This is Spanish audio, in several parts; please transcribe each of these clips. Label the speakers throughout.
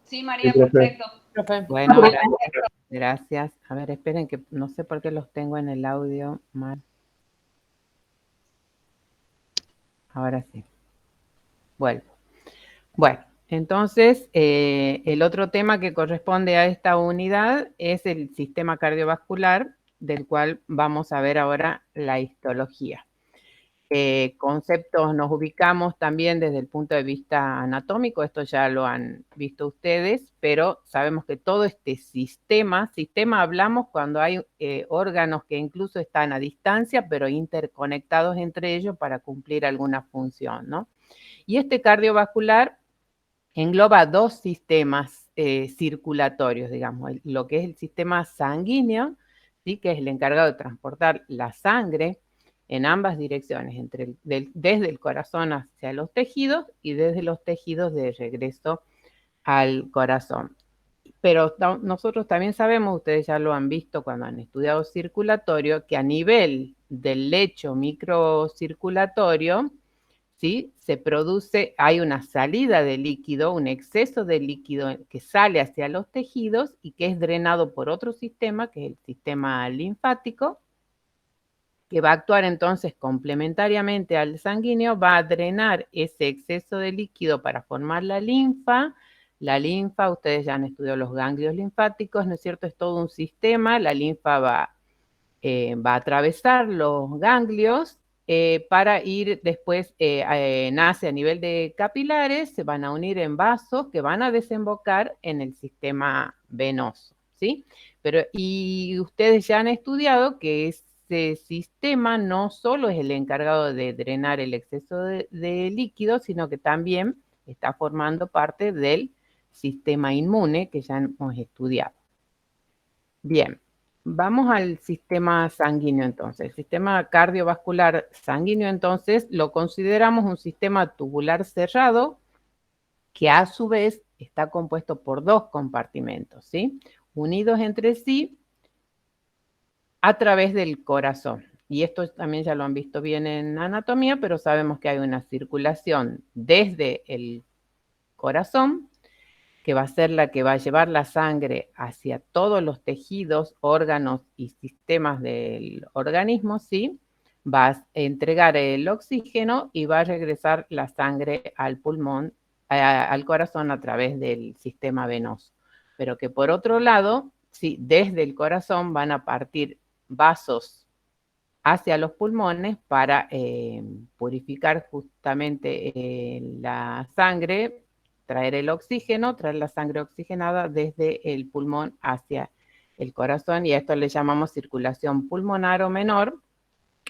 Speaker 1: Sí, María, perfecto.
Speaker 2: Bueno, gracias. A ver, esperen que no sé por qué los tengo en el audio mal. Ahora sí. Vuelvo. Bueno, entonces el otro tema que corresponde a esta unidad es el sistema cardiovascular, del cual vamos a ver ahora la histología. Conceptos nos ubicamos también desde el punto de vista anatómico, esto ya lo han visto ustedes, pero sabemos que todo este sistema hablamos cuando hay órganos que incluso están a distancia, pero interconectados entre ellos para cumplir alguna función, ¿no? Y este cardiovascular engloba dos sistemas circulatorios, digamos, lo que es el sistema sanguíneo, ¿sí? Que es el encargado de transportar la sangre en ambas direcciones, desde el corazón hacia los tejidos y desde los tejidos de regreso al corazón. Pero nosotros también sabemos, ustedes ya lo han visto cuando han estudiado circulatorio, que a nivel del lecho microcirculatorio, ¿sí? Se produce, hay una salida de líquido, un exceso de líquido que sale hacia los tejidos y que es drenado por otro sistema, que es el sistema linfático, que va a actuar entonces complementariamente al sanguíneo, va a drenar ese exceso de líquido para formar la linfa. La linfa, ustedes ya han estudiado los ganglios linfáticos, ¿no es cierto? Es todo un sistema, la linfa va a atravesar los ganglios para ir después, nace a nivel de capilares, se van a unir en vasos que van a desembocar en el sistema venoso, ¿sí? Y ustedes ya han estudiado que ese sistema no solo es el encargado de drenar el exceso de líquido, sino que también está formando parte del sistema inmune que ya hemos estudiado. Bien. Vamos al sistema sanguíneo entonces. El sistema cardiovascular sanguíneo entonces lo consideramos un sistema tubular cerrado que a su vez está compuesto por dos compartimentos, ¿sí? Unidos entre sí a través del corazón. Y esto también ya lo han visto bien en anatomía, pero sabemos que hay una circulación desde el corazón, que va a ser la que va a llevar la sangre hacia todos los tejidos, órganos y sistemas del organismo, ¿sí? Va a entregar el oxígeno y va a regresar la sangre al pulmón, al corazón a través del sistema venoso. Pero que por otro lado, sí, desde el corazón van a partir vasos hacia los pulmones para purificar justamente la sangre, traer el oxígeno, traer la sangre oxigenada desde el pulmón hacia el corazón, y a esto le llamamos circulación pulmonar o menor,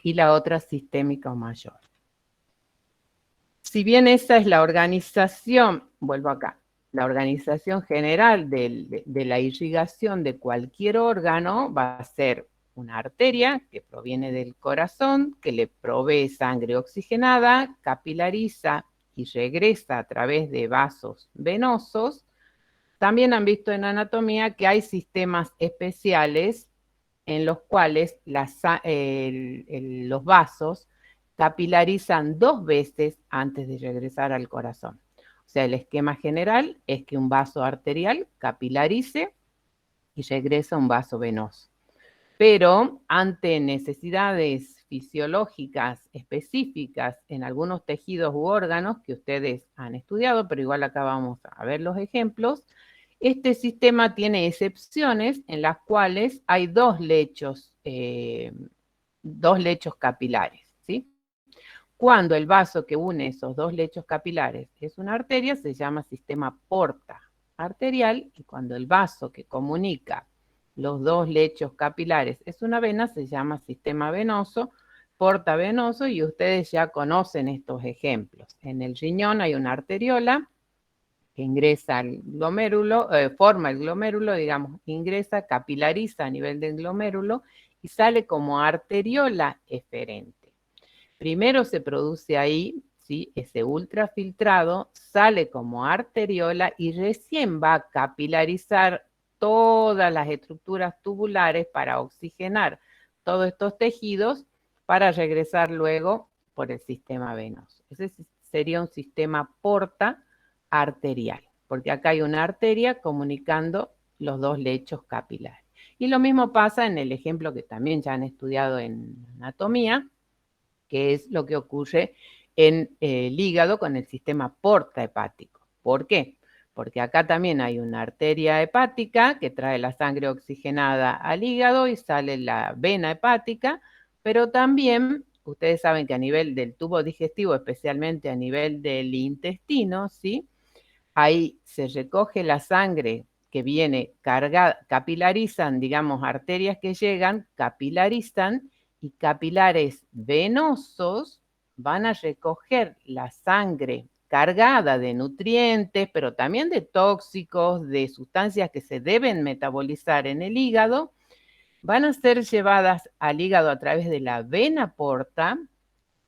Speaker 2: y la otra sistémica o mayor. Si bien esa es la organización, vuelvo acá, la organización general de la irrigación de cualquier órgano va a ser una arteria que proviene del corazón, que le provee sangre oxigenada, capilariza y regresa a través de vasos venosos. También han visto en anatomía que hay sistemas especiales en los cuales los vasos capilarizan 2 veces antes de regresar al corazón. O sea, el esquema general es que un vaso arterial capilarice y regresa un vaso venoso. Pero ante necesidades fisiológicas específicas en algunos tejidos u órganos que ustedes han estudiado, pero igual acá vamos a ver los ejemplos, este sistema tiene excepciones en las cuales hay dos lechos capilares, ¿sí? Cuando el vaso que une esos dos lechos capilares es una arteria, se llama sistema porta arterial, y cuando el vaso que comunica los dos lechos capilares es una vena, se llama sistema venoso, porta venoso, y ustedes ya conocen estos ejemplos. En el riñón hay una arteriola que ingresa al glomérulo, forma el glomérulo, digamos, ingresa, capilariza a nivel del glomérulo y sale como arteriola eferente. Primero se produce ahí, ¿sí? Ese ultrafiltrado sale como arteriola y recién va a capilarizar todas las estructuras tubulares para oxigenar todos estos tejidos para regresar luego por el sistema venoso. Ese sería un sistema porta arterial. porque acá hay una arteria comunicando los dos lechos capilares. Y lo mismo pasa en el ejemplo que también ya han estudiado en anatomía, que es lo que ocurre en el hígado con el sistema porta-hepático. ¿Por qué? Porque acá también hay una arteria hepática que trae la sangre oxigenada al hígado y sale la vena hepática, pero también ustedes saben que a nivel del tubo digestivo, especialmente a nivel del intestino, ¿sí? Ahí se recoge la sangre que viene cargada, capilarizan, digamos, arterias que llegan, capilarizan, y capilares venosos van a recoger la sangre cargada de nutrientes, pero también de tóxicos, de sustancias que se deben metabolizar en el hígado, van a ser llevadas al hígado a través de la vena porta,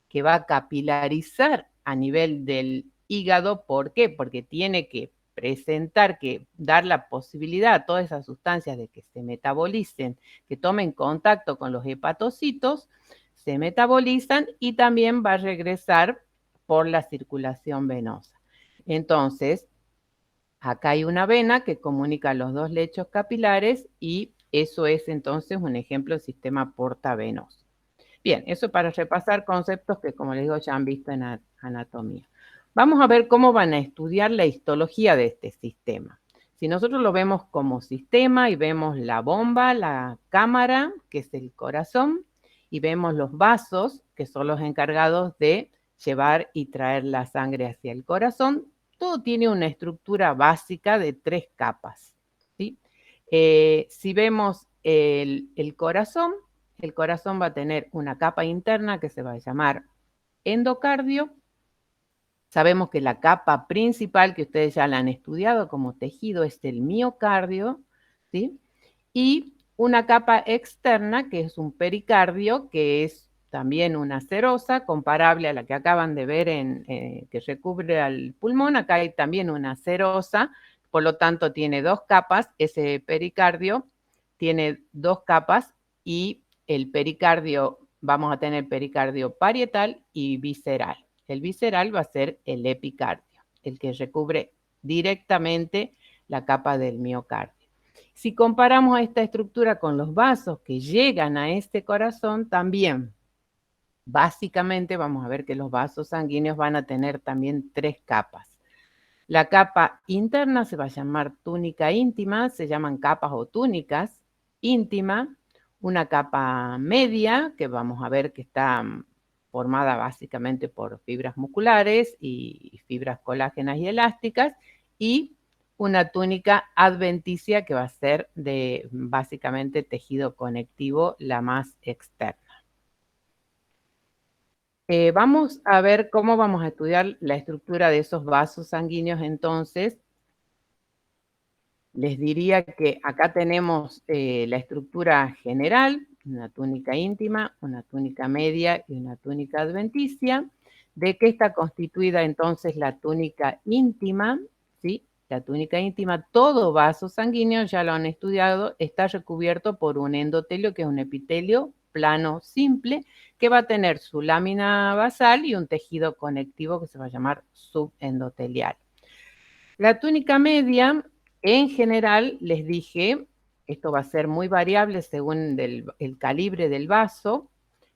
Speaker 2: que va a capilarizar a nivel del hígado. ¿Por qué? Porque tiene que presentar, que dar la posibilidad a todas esas sustancias de que se metabolicen, que tomen contacto con los hepatocitos, se metabolizan y también va a regresar por la circulación venosa. Entonces, acá hay una vena que comunica los dos lechos capilares y eso es entonces un ejemplo del sistema portavenoso. Bien, eso para repasar conceptos que, como les digo, ya han visto en anatomía. Vamos a ver cómo van a estudiar la histología de este sistema. Si nosotros lo vemos como sistema y vemos la bomba, la cámara, que es el corazón, y vemos los vasos, que son los encargados de llevar y traer la sangre hacia el corazón, todo tiene una estructura básica de 3 capas, ¿sí? Si vemos el corazón va a tener una capa interna que se va a llamar endocardio. Sabemos que la capa principal, que ustedes ya la han estudiado como tejido, es el miocardio, ¿sí? Y una capa externa, que es un pericardio, que es también una serosa, comparable a la que acaban de ver que recubre al pulmón. Acá hay también una serosa, por lo tanto tiene 2 capas. Ese pericardio tiene 2 capas y el pericardio, vamos a tener pericardio parietal y visceral. El visceral va a ser el epicardio, el que recubre directamente la capa del miocardio. Si comparamos esta estructura con los vasos que llegan a este corazón, también básicamente vamos a ver que los vasos sanguíneos van a tener también 3 capas. La capa interna se va a llamar túnica íntima, se llaman capas o túnicas íntima. Una capa media, que vamos a ver que está formada básicamente por fibras musculares y fibras colágenas y elásticas, y una túnica adventicia, que va a ser de básicamente tejido conectivo, la más externa. Vamos a ver cómo vamos a estudiar la estructura de esos vasos sanguíneos. Entonces, les diría que acá tenemos la estructura general, una túnica íntima, una túnica media y una túnica adventicia. ¿De qué está constituida entonces la túnica íntima? ¿Sí? La túnica íntima, todo vaso sanguíneo, ya lo han estudiado, está recubierto por un endotelio, que es un epitelio plano simple, que va a tener su lámina basal y un tejido conectivo que se va a llamar subendotelial. La túnica media, en general, les dije, esto va a ser muy variable según el calibre del vaso,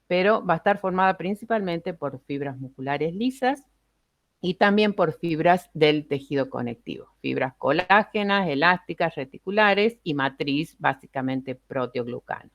Speaker 2: pero va a estar formada principalmente por fibras musculares lisas y también por fibras del tejido conectivo, fibras colágenas, elásticas, reticulares y matriz, básicamente proteoglucano.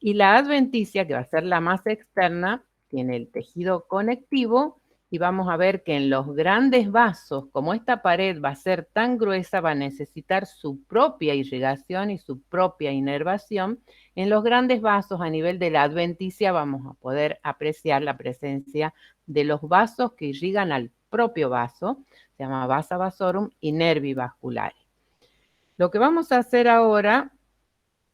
Speaker 2: Y la adventicia, que va a ser la más externa, tiene el tejido conectivo, y vamos a ver que en los grandes vasos, como esta pared va a ser tan gruesa, va a necesitar su propia irrigación y su propia inervación. En los grandes vasos, a nivel de la adventicia, vamos a poder apreciar la presencia de los vasos que irrigan al propio vaso, se llama vasa vasorum, y nervi vasculares. Lo que vamos a hacer ahora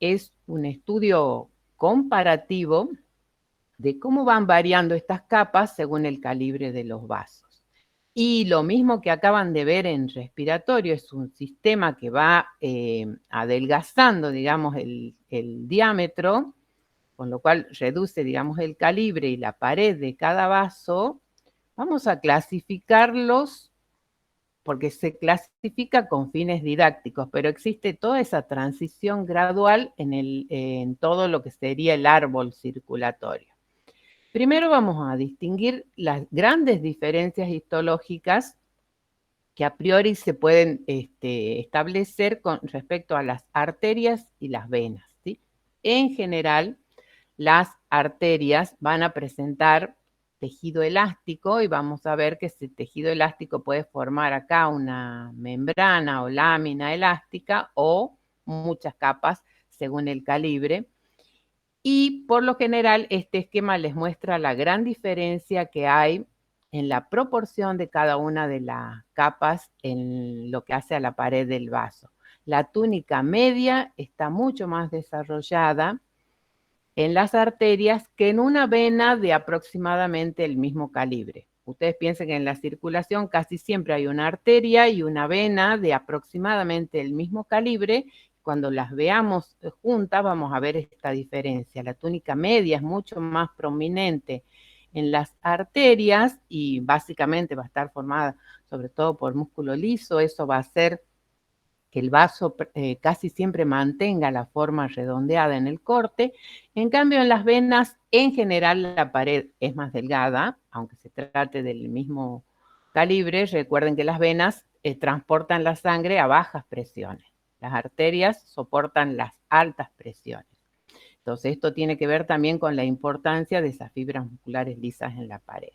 Speaker 2: es un estudio comparativo de cómo van variando estas capas según el calibre de los vasos. Y lo mismo que acaban de ver en respiratorio, es un sistema que va adelgazando, digamos, el diámetro, con lo cual reduce, digamos, el calibre y la pared de cada vaso. Vamos a clasificarlos porque se clasifica con fines didácticos, pero existe toda esa transición gradual en todo lo que sería el árbol circulatorio. Primero vamos a distinguir las grandes diferencias histológicas que a priori se pueden establecer con respecto a las arterias y las venas, ¿sí? En general, las arterias van a presentar tejido elástico y vamos a ver que ese tejido elástico puede formar acá una membrana o lámina elástica o muchas capas según el calibre. Y por lo general este esquema les muestra la gran diferencia que hay en la proporción de cada una de las capas en lo que hace a la pared del vaso. La túnica media está mucho más desarrollada en las arterias que en una vena de aproximadamente el mismo calibre. Ustedes piensen que en la circulación casi siempre hay una arteria y una vena de aproximadamente el mismo calibre. Cuando las veamos juntas vamos a ver esta diferencia. La túnica media es mucho más prominente en las arterias y básicamente va a estar formada sobre todo por músculo liso. Eso va a hacer que el vaso casi siempre mantenga la forma redondeada en el corte. En cambio, en las venas, en general, la pared es más delgada, aunque se trate del mismo calibre. Recuerden que las venas transportan la sangre a bajas presiones. Las arterias soportan las altas presiones. Entonces, esto tiene que ver también con la importancia de esas fibras musculares lisas en la pared.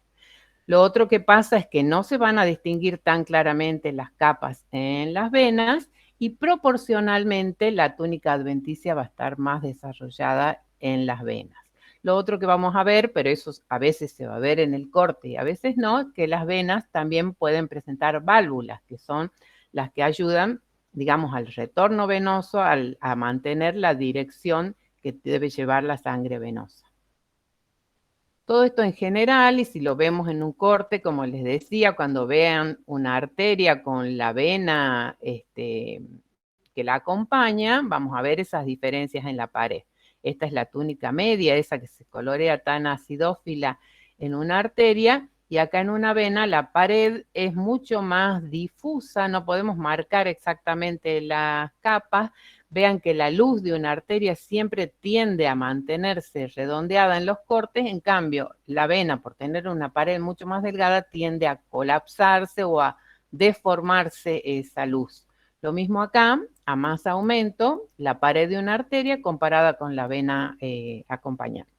Speaker 2: Lo otro que pasa es que no se van a distinguir tan claramente las capas en las venas y proporcionalmente la túnica adventicia va a estar más desarrollada en las venas. Lo otro que vamos a ver, pero eso a veces se va a ver en el corte y a veces no, que las venas también pueden presentar válvulas, que son las que ayudan, digamos, al retorno venoso, a mantener la dirección que debe llevar la sangre venosa. Todo esto en general, y si lo vemos en un corte, como les decía, cuando vean una arteria con la vena que la acompaña, vamos a ver esas diferencias en la pared. Esta es la túnica media, esa que se colorea tan acidófila en una arteria, y acá en una vena la pared es mucho más difusa, no podemos marcar exactamente las capas. Vean que la luz de una arteria siempre tiende a mantenerse redondeada en los cortes, en cambio la vena, por tener una pared mucho más delgada, tiende a colapsarse o a deformarse esa luz. Lo mismo acá, a más aumento, la pared de una arteria comparada con la vena acompañante.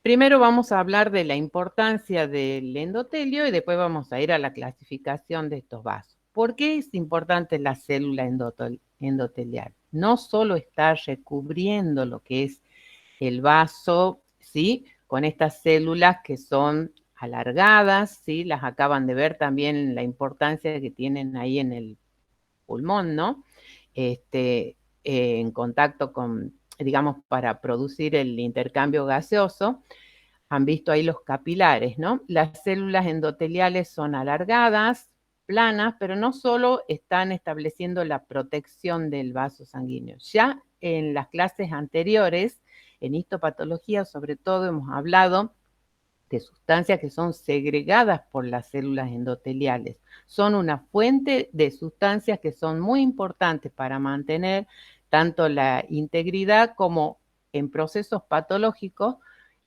Speaker 2: Primero vamos a hablar de la importancia del endotelio y después vamos a ir a la clasificación de estos vasos. ¿Por qué es importante la célula endotelial? No solo está recubriendo lo que es el vaso, ¿sí? Con estas células que son alargadas, ¿sí? Las acaban de ver también la importancia que tienen ahí en el pulmón, ¿no? En contacto con, digamos, para producir el intercambio gaseoso. Han visto ahí los capilares, ¿no? Las células endoteliales son alargadas, planas, pero no solo están estableciendo la protección del vaso sanguíneo. Ya en las clases anteriores, en histopatología sobre todo, hemos hablado de sustancias que son segregadas por las células endoteliales. Son una fuente de sustancias que son muy importantes para mantener tanto la integridad como en procesos patológicos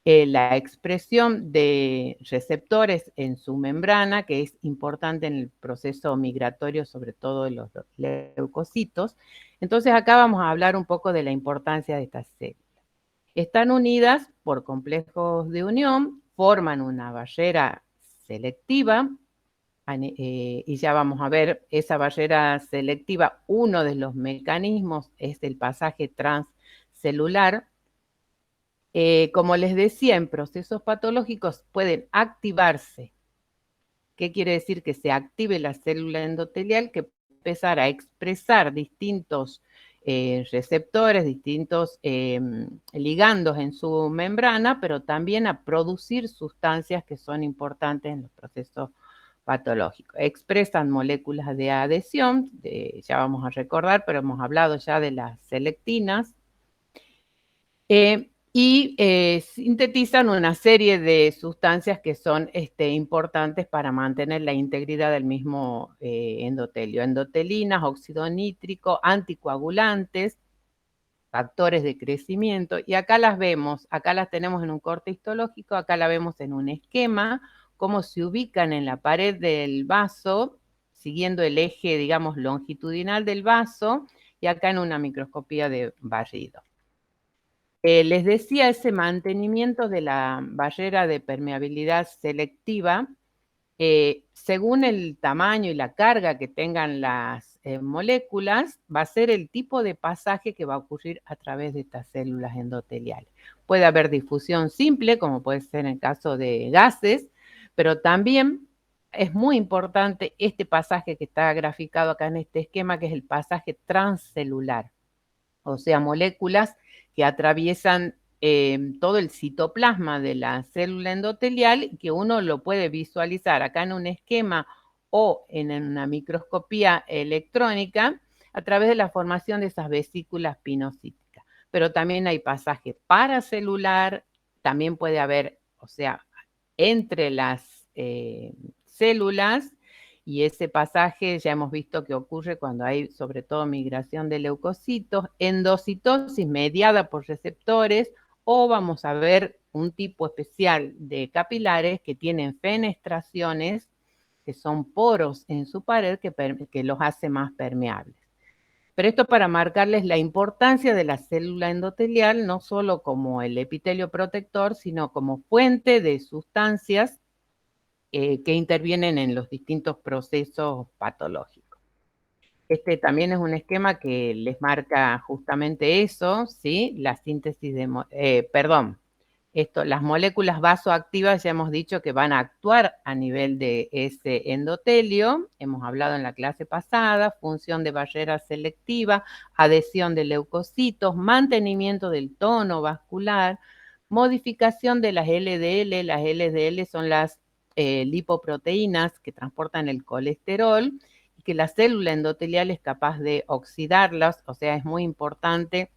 Speaker 2: la expresión de receptores en su membrana, que es importante en el proceso migratorio, sobre todo de los leucocitos. Entonces acá vamos a hablar un poco de la importancia de estas células. Están unidas por complejos de unión, forman una barrera selectiva, y ya vamos a ver esa barrera selectiva. Uno de los mecanismos es el pasaje transcelular. Como les decía, en procesos patológicos pueden activarse. ¿Qué quiere decir? Que se active la célula endotelial, que empezar a expresar distintos receptores, distintos ligandos en su membrana, pero también a producir sustancias que son importantes en los procesos patológicos. Expresan moléculas de adhesión, ya vamos a recordar, pero hemos hablado ya de las selectinas. y sintetizan una serie de sustancias que son importantes para mantener la integridad del mismo endotelio. Endotelinas, óxido nítrico, anticoagulantes, factores de crecimiento, y acá las vemos, acá las tenemos en un corte histológico, acá la vemos en un esquema, cómo se ubican en la pared del vaso, siguiendo el eje, digamos, longitudinal del vaso, y acá en una microscopía de barrido. Les decía, ese mantenimiento de la barrera de permeabilidad selectiva, según el tamaño y la carga que tengan las moléculas, va a ser el tipo de pasaje que va a ocurrir a través de estas células endoteliales. Puede haber difusión simple, como puede ser en el caso de gases, pero también es muy importante este pasaje que está graficado acá en este esquema, que es el pasaje transcelular, o sea, moléculas que atraviesan todo el citoplasma de la célula endotelial, que uno lo puede visualizar acá en un esquema o en una microscopía electrónica a través de la formación de esas vesículas pinocíticas. Pero también hay pasaje paracelular, también puede haber, o sea, entre las células, y ese pasaje ya hemos visto que ocurre cuando hay sobre todo migración de leucocitos, endocitosis mediada por receptores, o vamos a ver un tipo especial de capilares que tienen fenestraciones, que son poros en su pared que los hace más permeables. Pero esto para marcarles la importancia de la célula endotelial, no solo como el epitelio protector, sino como fuente de sustancias que intervienen en los distintos procesos patológicos. Este también es un esquema que les marca justamente eso, ¿sí? La síntesis de, las moléculas vasoactivas ya hemos dicho que van a actuar a nivel de ese endotelio, hemos hablado en la clase pasada, función de barrera selectiva, adhesión de leucocitos, mantenimiento del tono vascular, modificación de las LDL son las lipoproteínas que transportan el colesterol, y que la célula endotelial es capaz de oxidarlas, o sea, es muy importante.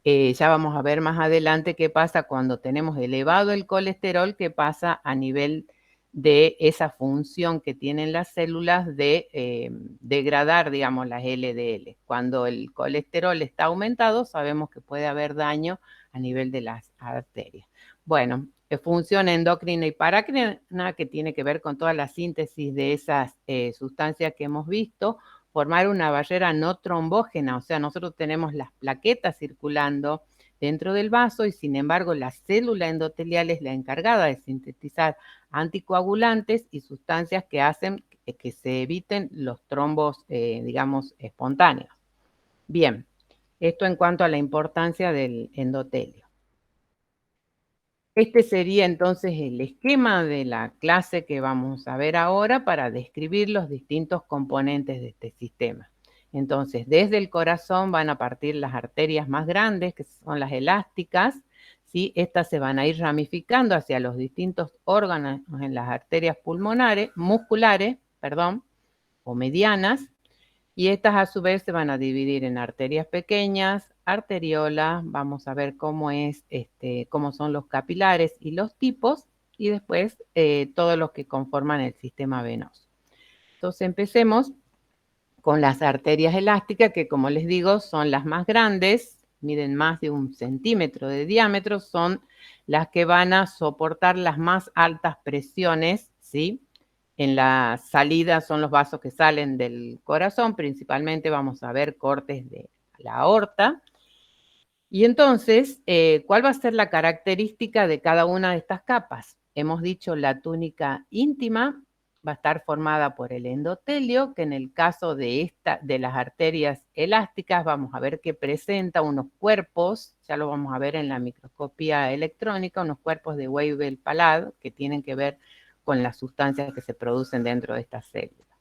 Speaker 2: Ya vamos a ver más adelante qué pasa cuando tenemos elevado el colesterol, qué pasa a nivel de esa función que tienen las células de degradar, digamos, las LDL. Cuando el colesterol está aumentado, sabemos que puede haber daño a nivel de las arterias. Bueno, función endocrina y parácrina, que tiene que ver con toda la síntesis de esas sustancias que hemos visto, formar una barrera no trombógena, o sea, nosotros tenemos las plaquetas circulando dentro del vaso y sin embargo la célula endotelial es la encargada de sintetizar anticoagulantes y sustancias que hacen que se eviten los trombos, digamos, espontáneos. Bien, esto en cuanto a la importancia del endotelio. Este sería entonces el esquema de la clase que vamos a ver ahora para describir los distintos componentes de este sistema. Entonces, desde el corazón van a partir las arterias más grandes, que son las elásticas, ¿sí? Estas se van a ir ramificando hacia los distintos órganos en las arterias musculares, o medianas, y estas a su vez se van a dividir en arterias pequeñas, arteriolas, vamos a ver cómo son los capilares y los tipos, y después todos los que conforman el sistema venoso. Entonces empecemos con las arterias elásticas, que como les digo son las más grandes, miden más de 1 centímetro de diámetro, son las que van a soportar las más altas presiones, ¿sí? En la salida son los vasos que salen del corazón, principalmente vamos a ver cortes de la aorta. Y entonces, ¿cuál va a ser la característica de cada una de estas capas? Hemos dicho la túnica íntima va a estar formada por el endotelio, que en el caso de las arterias elásticas vamos a ver que presenta unos cuerpos, ya lo vamos a ver en la microscopía electrónica, unos cuerpos de Weibel-Palade que tienen que ver con las sustancias que se producen dentro de estas células.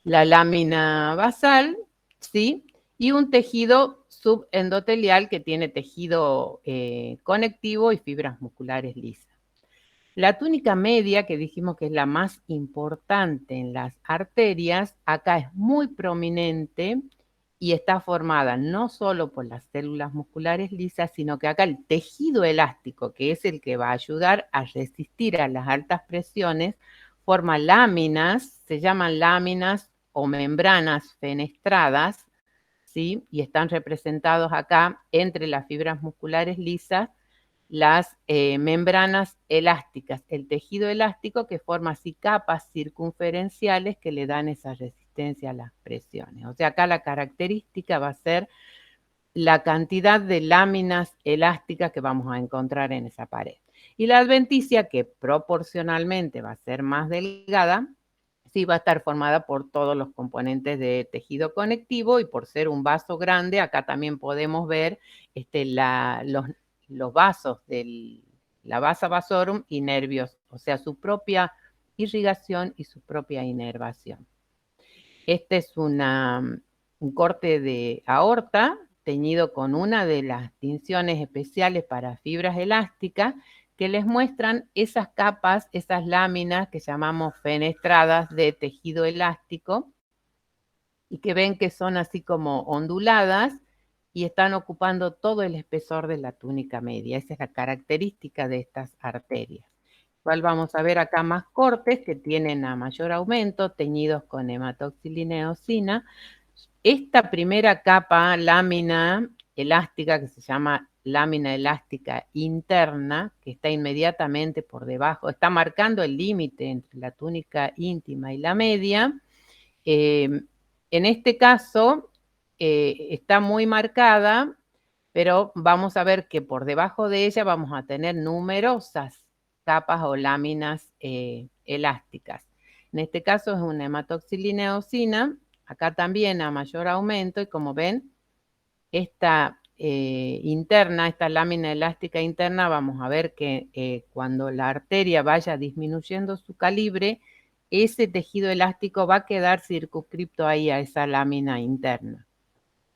Speaker 2: La lámina basal, ¿sí? Y un tejido subendotelial que tiene tejido conectivo y fibras musculares lisas. La túnica media, que dijimos que es la más importante en las arterias, acá es muy prominente y está formada no solo por las células musculares lisas, sino que acá el tejido elástico, que es el que va a ayudar a resistir a las altas presiones, forma láminas, se llaman láminas o membranas fenestradas, ¿sí? Y están representados acá entre las fibras musculares lisas las membranas elásticas, el tejido elástico que forma así capas circunferenciales que le dan esa resistencia a las presiones. O sea, acá la característica va a ser la cantidad de láminas elásticas que vamos a encontrar en esa pared. Y la adventicia, que proporcionalmente va a ser más delgada, sí va a estar formada por todos los componentes de tejido conectivo, y por ser un vaso grande, acá también podemos ver los vasos de la vasa vasorum y nervios, o sea, su propia irrigación y su propia inervación. Este es un corte de aorta teñido con una de las tinciones especiales para fibras elásticas que les muestran esas capas, esas láminas que llamamos fenestradas de tejido elástico y que ven que son así como onduladas y están ocupando todo el espesor de la túnica media. Esa es la característica de estas arterias. Igual vamos a ver acá más cortes que tienen a mayor aumento, teñidos con hematoxilineosina. Esta primera capa, lámina elástica, que se llama lámina elástica interna, que está inmediatamente por debajo, está marcando el límite entre la túnica íntima y la media. En este caso está muy marcada, pero vamos a ver que por debajo de ella vamos a tener numerosas capas o láminas elásticas. En este caso es una hematoxilineosina, acá también a mayor aumento, y como ven, esta interna, esta lámina elástica interna, vamos a ver que cuando la arteria vaya disminuyendo su calibre, ese tejido elástico va a quedar circunscripto ahí a esa lámina interna.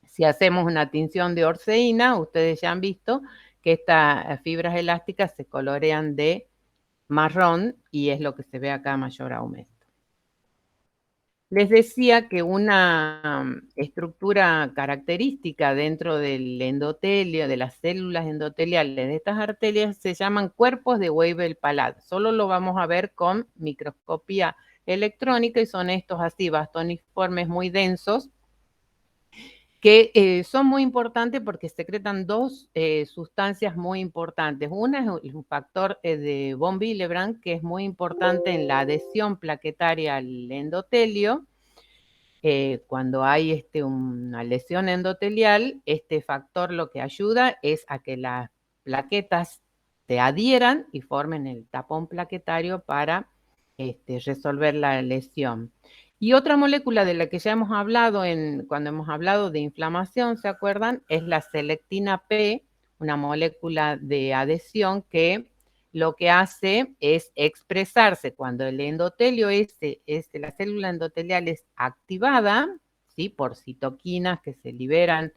Speaker 2: Si hacemos una tinción de orceína, ustedes ya han visto que estas fibras elásticas se colorean de marrón y es lo que se ve acá a mayor aumento. Les decía que una estructura característica dentro del endotelio, de las células endoteliales de estas arterias, se llaman cuerpos de Weibel-Palade. Solo lo vamos a ver con microscopía electrónica y son estos así, bastoniformes muy densos, que son muy importantes porque secretan dos sustancias muy importantes. Una es un factor de von Willebrand, que es muy importante en la adhesión plaquetaria al endotelio. Cuando hay una lesión endotelial, este factor lo que ayuda es a que las plaquetas se adhieran y formen el tapón plaquetario para resolver la lesión. Y otra molécula de la que ya hemos hablado cuando hemos hablado de inflamación, ¿se acuerdan? Es la selectina P, una molécula de adhesión que lo que hace es expresarse cuando el endotelio la célula endotelial es activada, ¿sí? Por citoquinas que se liberan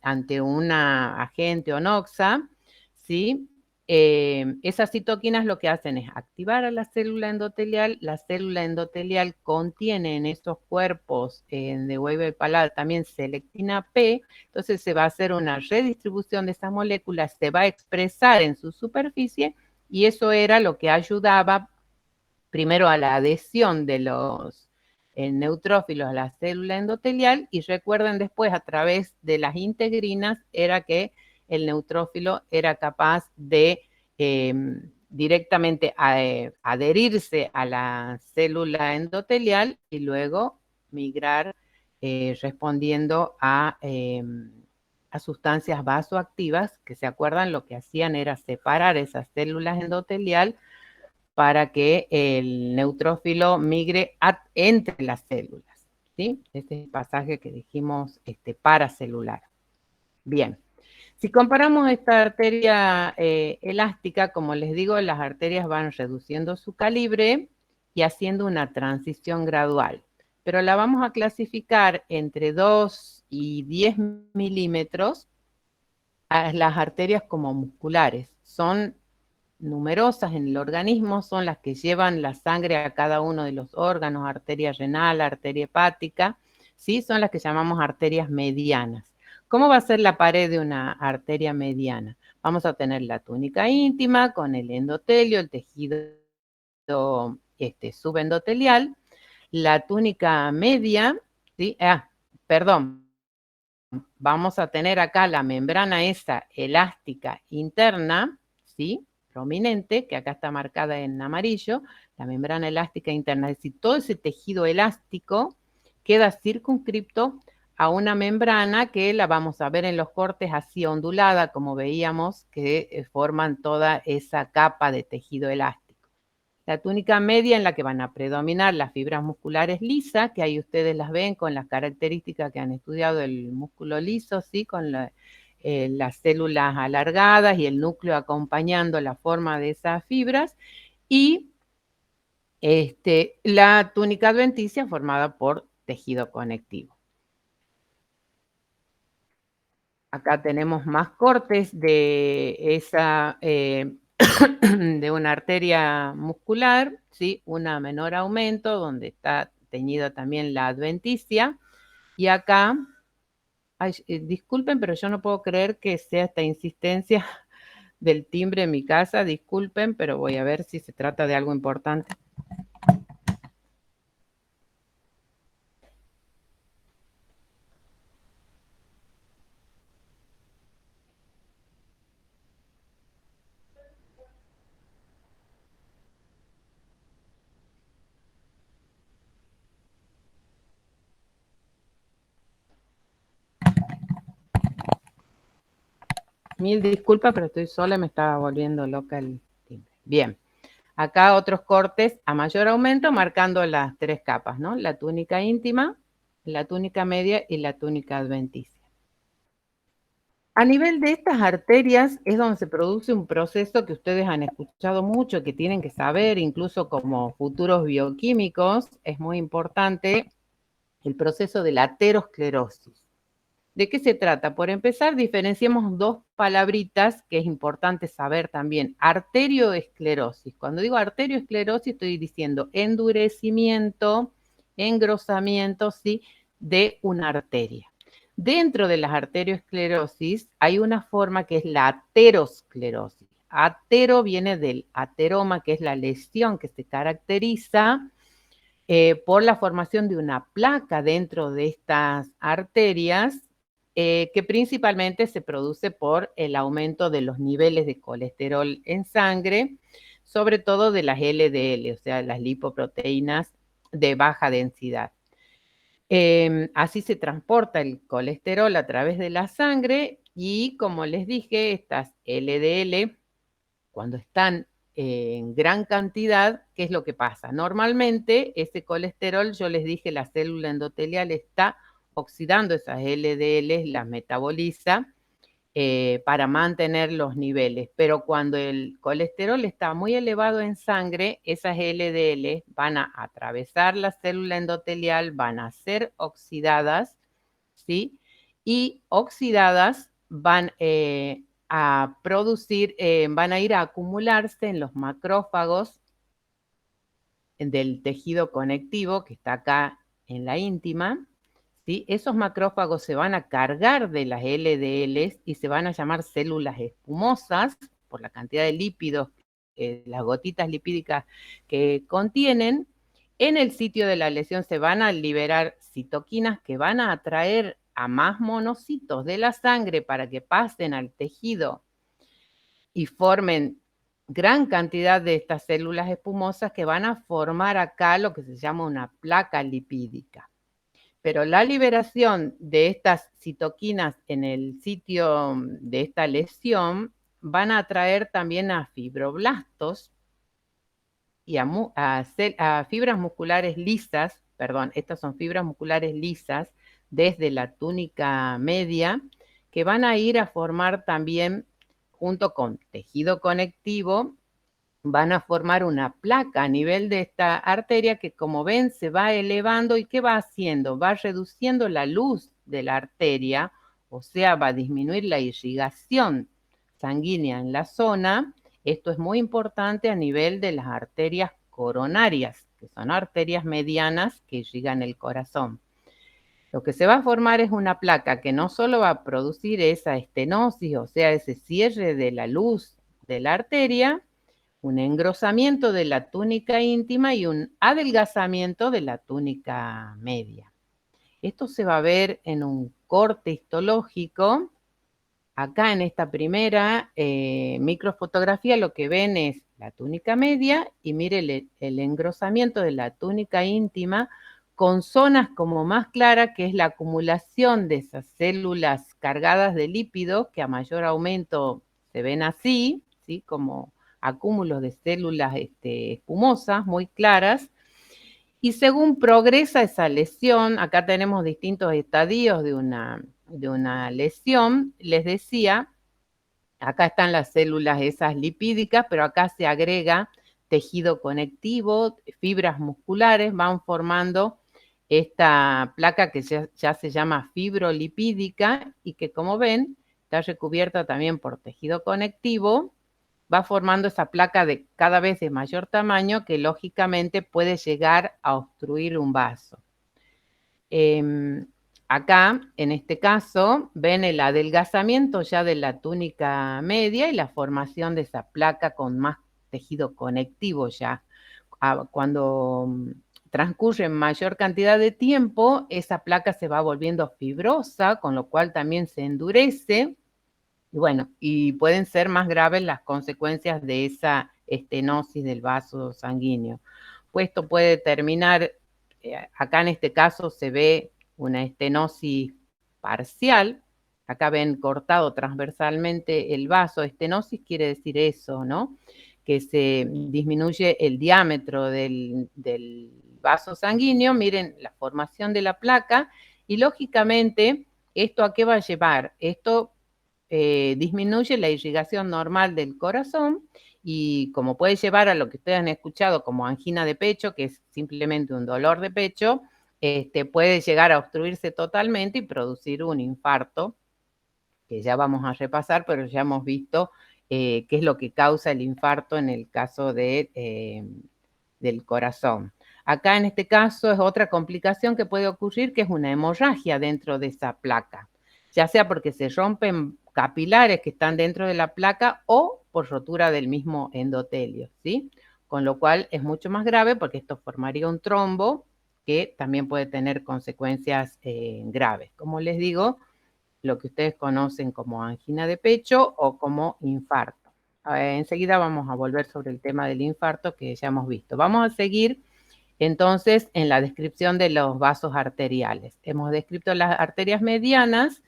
Speaker 2: ante un agente o noxa, ¿sí? Esas citoquinas lo que hacen es activar a la célula endotelial contiene en esos cuerpos de Weibel-Palade también selectina P, entonces se va a hacer una redistribución de esas moléculas, se va a expresar en su superficie y eso era lo que ayudaba primero a la adhesión de los neutrófilos a la célula endotelial y recuerden después a través de las integrinas era que el neutrófilo era capaz de directamente adherirse a la célula endotelial y luego migrar respondiendo a sustancias vasoactivas que se acuerdan lo que hacían era separar esas células endotelial para que el neutrófilo migre entre las células, ¿sí? Este es el pasaje que dijimos paracelular. Bien, si comparamos esta arteria elástica, como les digo, las arterias van reduciendo su calibre y haciendo una transición gradual, pero la vamos a clasificar entre 2 y 10 milímetros a las arterias como musculares. Son numerosas en el organismo, son las que llevan la sangre a cada uno de los órganos, arteria renal, arteria hepática, ¿sí? Son las que llamamos arterias medianas. ¿Cómo va a ser la pared de una arteria mediana? Vamos a tener la túnica íntima con el endotelio, el tejido subendotelial, la túnica media, ¿sí? Perdón, vamos a tener acá la membrana esa elástica interna, ¿sí? Prominente, que acá está marcada en amarillo, la membrana elástica interna, es decir, todo ese tejido elástico queda circunscripto a una membrana que la vamos a ver en los cortes así ondulada, como veíamos, que forman toda esa capa de tejido elástico. La túnica media en la que van a predominar las fibras musculares lisas, que ahí ustedes las ven con las características que han estudiado el músculo liso, ¿sí? Con las células alargadas y el núcleo acompañando la forma de esas fibras, y la túnica adventicia formada por tejido conectivo. Acá tenemos más cortes de esa de una arteria muscular, ¿sí? Una menor aumento, donde está teñida también la adventicia. Y acá, disculpen, pero yo no puedo creer que sea esta insistencia del timbre en mi casa. Disculpen, pero voy a ver si se trata de algo importante. Mil disculpas, pero estoy sola y me estaba volviendo loca el timbre. Bien. Acá otros cortes a mayor aumento, marcando las tres capas, ¿no? La túnica íntima, la túnica media y la túnica adventicia. A nivel de estas arterias es donde se produce un proceso que ustedes han escuchado mucho, que tienen que saber, incluso como futuros bioquímicos, es muy importante el proceso de la aterosclerosis. ¿De qué se trata? Por empezar, diferenciamos dos palabritas que es importante saber también. Arterioesclerosis. Cuando digo arterioesclerosis estoy diciendo endurecimiento, engrosamiento, ¿sí? De una arteria. Dentro de las arterioesclerosis hay una forma que es la aterosclerosis. Atero viene del ateroma, que es la lesión que se caracteriza por la formación de una placa dentro de estas arterias, que principalmente se produce por el aumento de los niveles de colesterol en sangre, sobre todo de las LDL, o sea, las lipoproteínas de baja densidad. Así se transporta el colesterol a través de la sangre y, como les dije, estas LDL, cuando están en gran cantidad, ¿qué es lo que pasa? Normalmente ese colesterol, yo les dije, la célula endotelial está oxidando esas LDL, las metaboliza para mantener los niveles, pero cuando el colesterol está muy elevado en sangre, esas LDL van a atravesar la célula endotelial, van a ser oxidadas, ¿sí? Y oxidadas van a producir, van a ir a acumularse en los macrófagos del tejido conectivo que está acá en la íntima, ¿sí? Esos macrófagos se van a cargar de las LDLs y se van a llamar células espumosas por la cantidad de lípidos, las gotitas lipídicas que contienen. En el sitio de la lesión se van a liberar citoquinas que van a atraer a más monocitos de la sangre para que pasen al tejido y formen gran cantidad de estas células espumosas que van a formar acá lo que se llama una placa lipídica. Pero la liberación de estas citoquinas en el sitio de esta lesión van a atraer también a fibroblastos y a fibras musculares lisas, perdón, estas son fibras musculares lisas desde la túnica media, que van a ir a formar también, junto con tejido conectivo, van a formar una placa a nivel de esta arteria que, como ven, se va elevando. ¿Y qué va haciendo? Va reduciendo la luz de la arteria, o sea, va a disminuir la irrigación sanguínea en la zona. Esto es muy importante a nivel de las arterias coronarias, que son arterias medianas que irrigan el corazón. Lo que se va a formar es una placa que no solo va a producir esa estenosis, o sea, ese cierre de la luz de la arteria, un engrosamiento de la túnica íntima y un adelgazamiento de la túnica media. Esto se va a ver en un corte histológico. Acá en esta primera microfotografía lo que ven es la túnica media y mire el engrosamiento de la túnica íntima con zonas como más claras, que es la acumulación de esas células cargadas de lípidos que a mayor aumento se ven así, ¿sí? Como acúmulos de células espumosas muy claras. Y según progresa esa lesión, acá tenemos distintos estadios de una lesión, les decía, acá están las células esas lipídicas, pero acá se agrega tejido conectivo, fibras musculares, van formando esta placa que ya se llama fibrolipídica y que, como ven, está recubierta también por tejido conectivo, va formando esa placa de cada vez de mayor tamaño que lógicamente puede llegar a obstruir un vaso. Acá, en este caso, ven el adelgazamiento ya de la túnica media y la formación de esa placa con más tejido conectivo ya. Cuando transcurre mayor cantidad de tiempo, esa placa se va volviendo fibrosa, con lo cual también se endurece. Y bueno, y pueden ser más graves las consecuencias de esa estenosis del vaso sanguíneo. Pues esto puede terminar, acá en este caso se ve una estenosis parcial, acá ven cortado transversalmente el vaso, estenosis quiere decir eso, ¿no? Que se disminuye el diámetro del vaso sanguíneo, miren la formación de la placa, y lógicamente, ¿esto a qué va a llevar? Esto disminuye la irrigación normal del corazón y como puede llevar a lo que ustedes han escuchado como angina de pecho, que es simplemente un dolor de pecho, puede llegar a obstruirse totalmente y producir un infarto, que ya vamos a repasar, pero ya hemos visto qué es lo que causa el infarto en el caso del corazón. Acá en este caso es otra complicación que puede ocurrir, que es una hemorragia dentro de esa placa, ya sea porque se rompen capilares que están dentro de la placa o por rotura del mismo endotelio, ¿sí? Con lo cual es mucho más grave porque esto formaría un trombo que también puede tener consecuencias graves. Como les digo, lo que ustedes conocen como angina de pecho o como infarto. Enseguida vamos a volver sobre el tema del infarto que ya hemos visto. Vamos a seguir entonces en la descripción de los vasos arteriales. Hemos descrito las arterias medianas,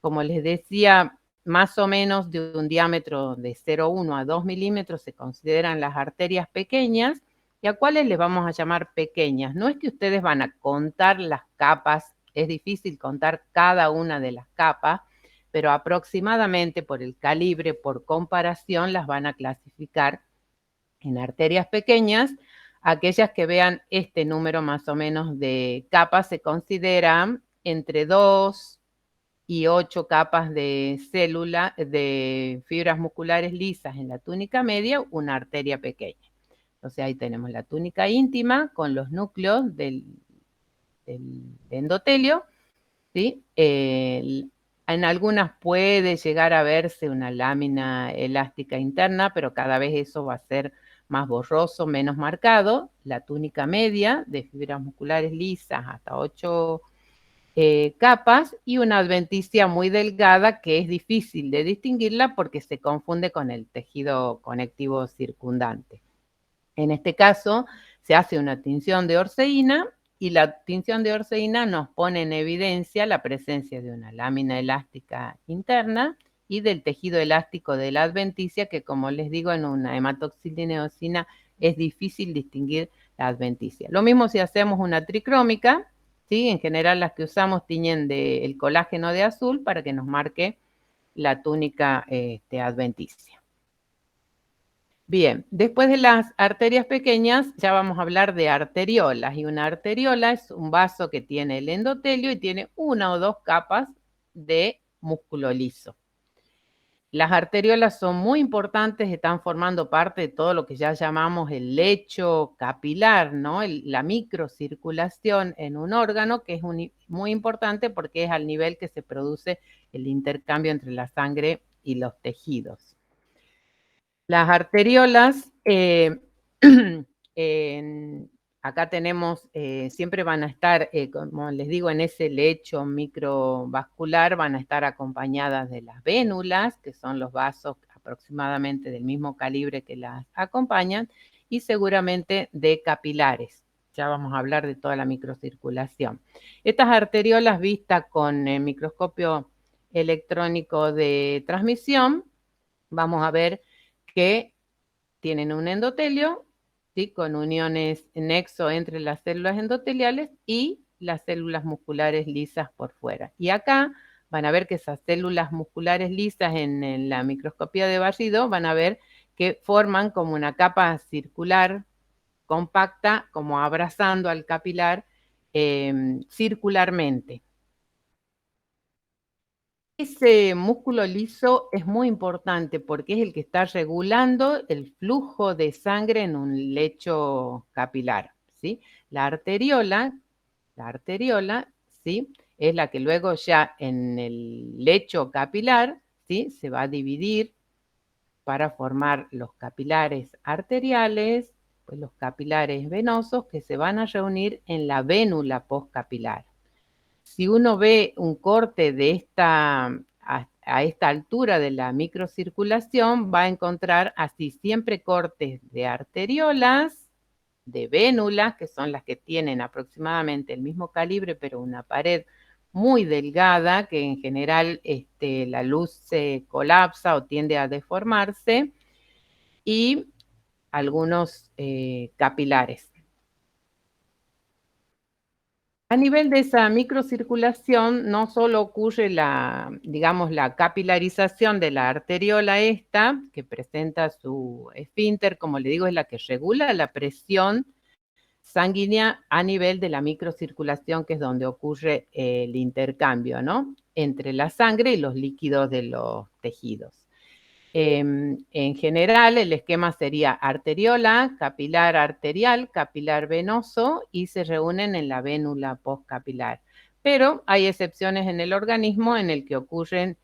Speaker 2: como les decía, más o menos de un diámetro de 0,1 a 2 milímetros se consideran las arterias pequeñas, y a cuáles les vamos a llamar pequeñas. No es que ustedes van a contar las capas, es difícil contar cada una de las capas, pero aproximadamente por el calibre, por comparación, las van a clasificar en arterias pequeñas. Aquellas que vean este número más o menos de capas se consideran entre 2 y 8 capas de célula, de fibras musculares lisas en la túnica media, una arteria pequeña. Entonces ahí tenemos la túnica íntima con los núcleos del endotelio, ¿sí? En algunas puede llegar a verse una lámina elástica interna, pero cada vez eso va a ser más borroso, menos marcado. La túnica media de fibras musculares lisas hasta 8 capas, y una adventicia muy delgada que es difícil de distinguirla porque se confunde con el tejido conectivo circundante. En este caso se hace una tinción de orceína y la tinción de orceína nos pone en evidencia la presencia de una lámina elástica interna y del tejido elástico de la adventicia, que, como les digo, en una hematoxilina eosina es difícil distinguir la adventicia. Lo mismo si hacemos una tricrómica, ¿sí? En general las que usamos tiñen el colágeno de azul para que nos marque la túnica adventicia. Bien, después de las arterias pequeñas ya vamos a hablar de arteriolas, y una arteriola es un vaso que tiene el endotelio y tiene una o dos capas de músculo liso. Las arteriolas son muy importantes, están formando parte de todo lo que ya llamamos el lecho capilar, ¿no? La microcirculación en un órgano, que es muy importante porque es al nivel que se produce el intercambio entre la sangre y los tejidos. Las arteriolas, acá tenemos, siempre van a estar, como les digo, en ese lecho microvascular, van a estar acompañadas de las vénulas, que son los vasos aproximadamente del mismo calibre que las acompañan, y seguramente de capilares. Ya vamos a hablar de toda la microcirculación. Estas arteriolas vistas con el microscopio electrónico de transmisión, vamos a ver que tienen un endotelio, ¿sí? Con uniones nexo entre las células endoteliales y las células musculares lisas por fuera. Y acá van a ver que esas células musculares lisas en la microscopía de barrido van a ver que forman como una capa circular compacta, como abrazando al capilar circularmente. Ese músculo liso es muy importante porque es el que está regulando el flujo de sangre en un lecho capilar, ¿sí? La arteriola, ¿sí? Es la que luego ya en el lecho capilar, ¿sí? Se va a dividir para formar los capilares arteriales, pues los capilares venosos que se van a reunir en la vénula postcapilar. Si uno ve un corte de a esta altura de la microcirculación, va a encontrar así siempre cortes de arteriolas, de vénulas, que son las que tienen aproximadamente el mismo calibre, pero una pared muy delgada, que en general la luz se colapsa o tiende a deformarse, y algunos capilares. A nivel de esa microcirculación, no solo ocurre digamos, la capilarización de la arteriola esta, que presenta su esfínter, como le digo, es la que regula la presión sanguínea a nivel de la microcirculación, que es donde ocurre el intercambio, ¿no? Entre la sangre y los líquidos de los tejidos. En general, el esquema sería arteriola, capilar arterial, capilar venoso y se reúnen en la vénula postcapilar. Pero hay excepciones en el organismo en el que ocurren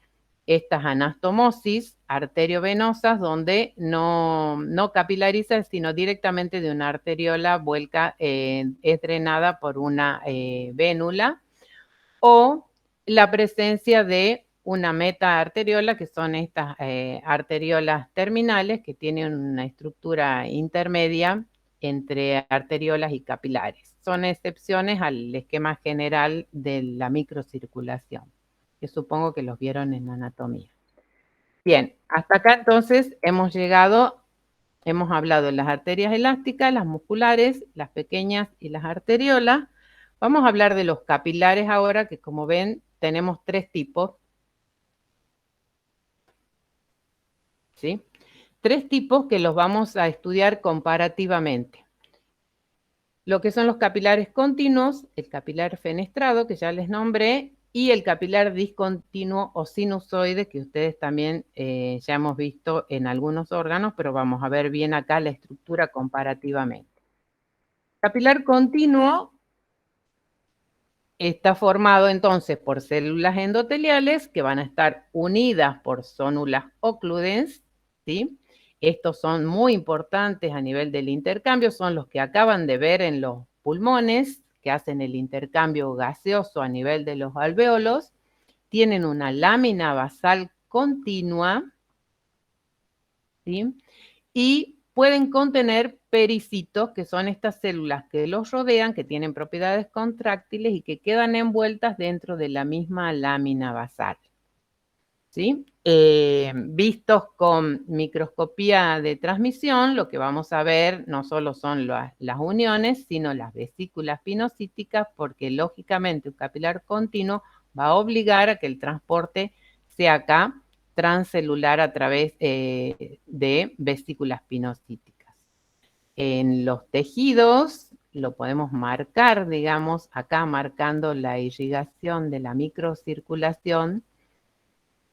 Speaker 2: estas anastomosis arteriovenosas donde no capilariza, sino directamente de una arteriola vuelca, es drenada por una vénula, o la presencia de una metaarteriola, que son estas arteriolas terminales que tienen una estructura intermedia entre arteriolas y capilares. Son excepciones al esquema general de la microcirculación, que supongo que los vieron en anatomía. Bien, hasta acá entonces hemos hablado de las arterias elásticas, las musculares, las pequeñas y las arteriolas. Vamos a hablar de los capilares ahora, que como ven tenemos tres tipos, ¿sí? Tres tipos que los vamos a estudiar comparativamente. Lo que son los capilares continuos, el capilar fenestrado, que ya les nombré, y el capilar discontinuo o sinusoide, que ustedes también ya hemos visto en algunos órganos, pero vamos a ver bien acá la estructura comparativamente. Capilar continuo está formado entonces por células endoteliales que van a estar unidas por zónulas ocludens, ¿sí? Estos son muy importantes a nivel del intercambio, son los que acaban de ver en los pulmones, que hacen el intercambio gaseoso a nivel de los alvéolos, tienen una lámina basal continua, ¿sí? Y pueden contener pericitos, que son estas células que los rodean, que tienen propiedades contráctiles y que quedan envueltas dentro de la misma lámina basal, ¿sí? Vistos con microscopía de transmisión, lo que vamos a ver no solo son las uniones, sino las vesículas pinocíticas, porque lógicamente un capilar continuo va a obligar a que el transporte sea acá transcelular a través de vesículas pinocíticas. En los tejidos lo podemos marcar, digamos, acá marcando la irrigación de la microcirculación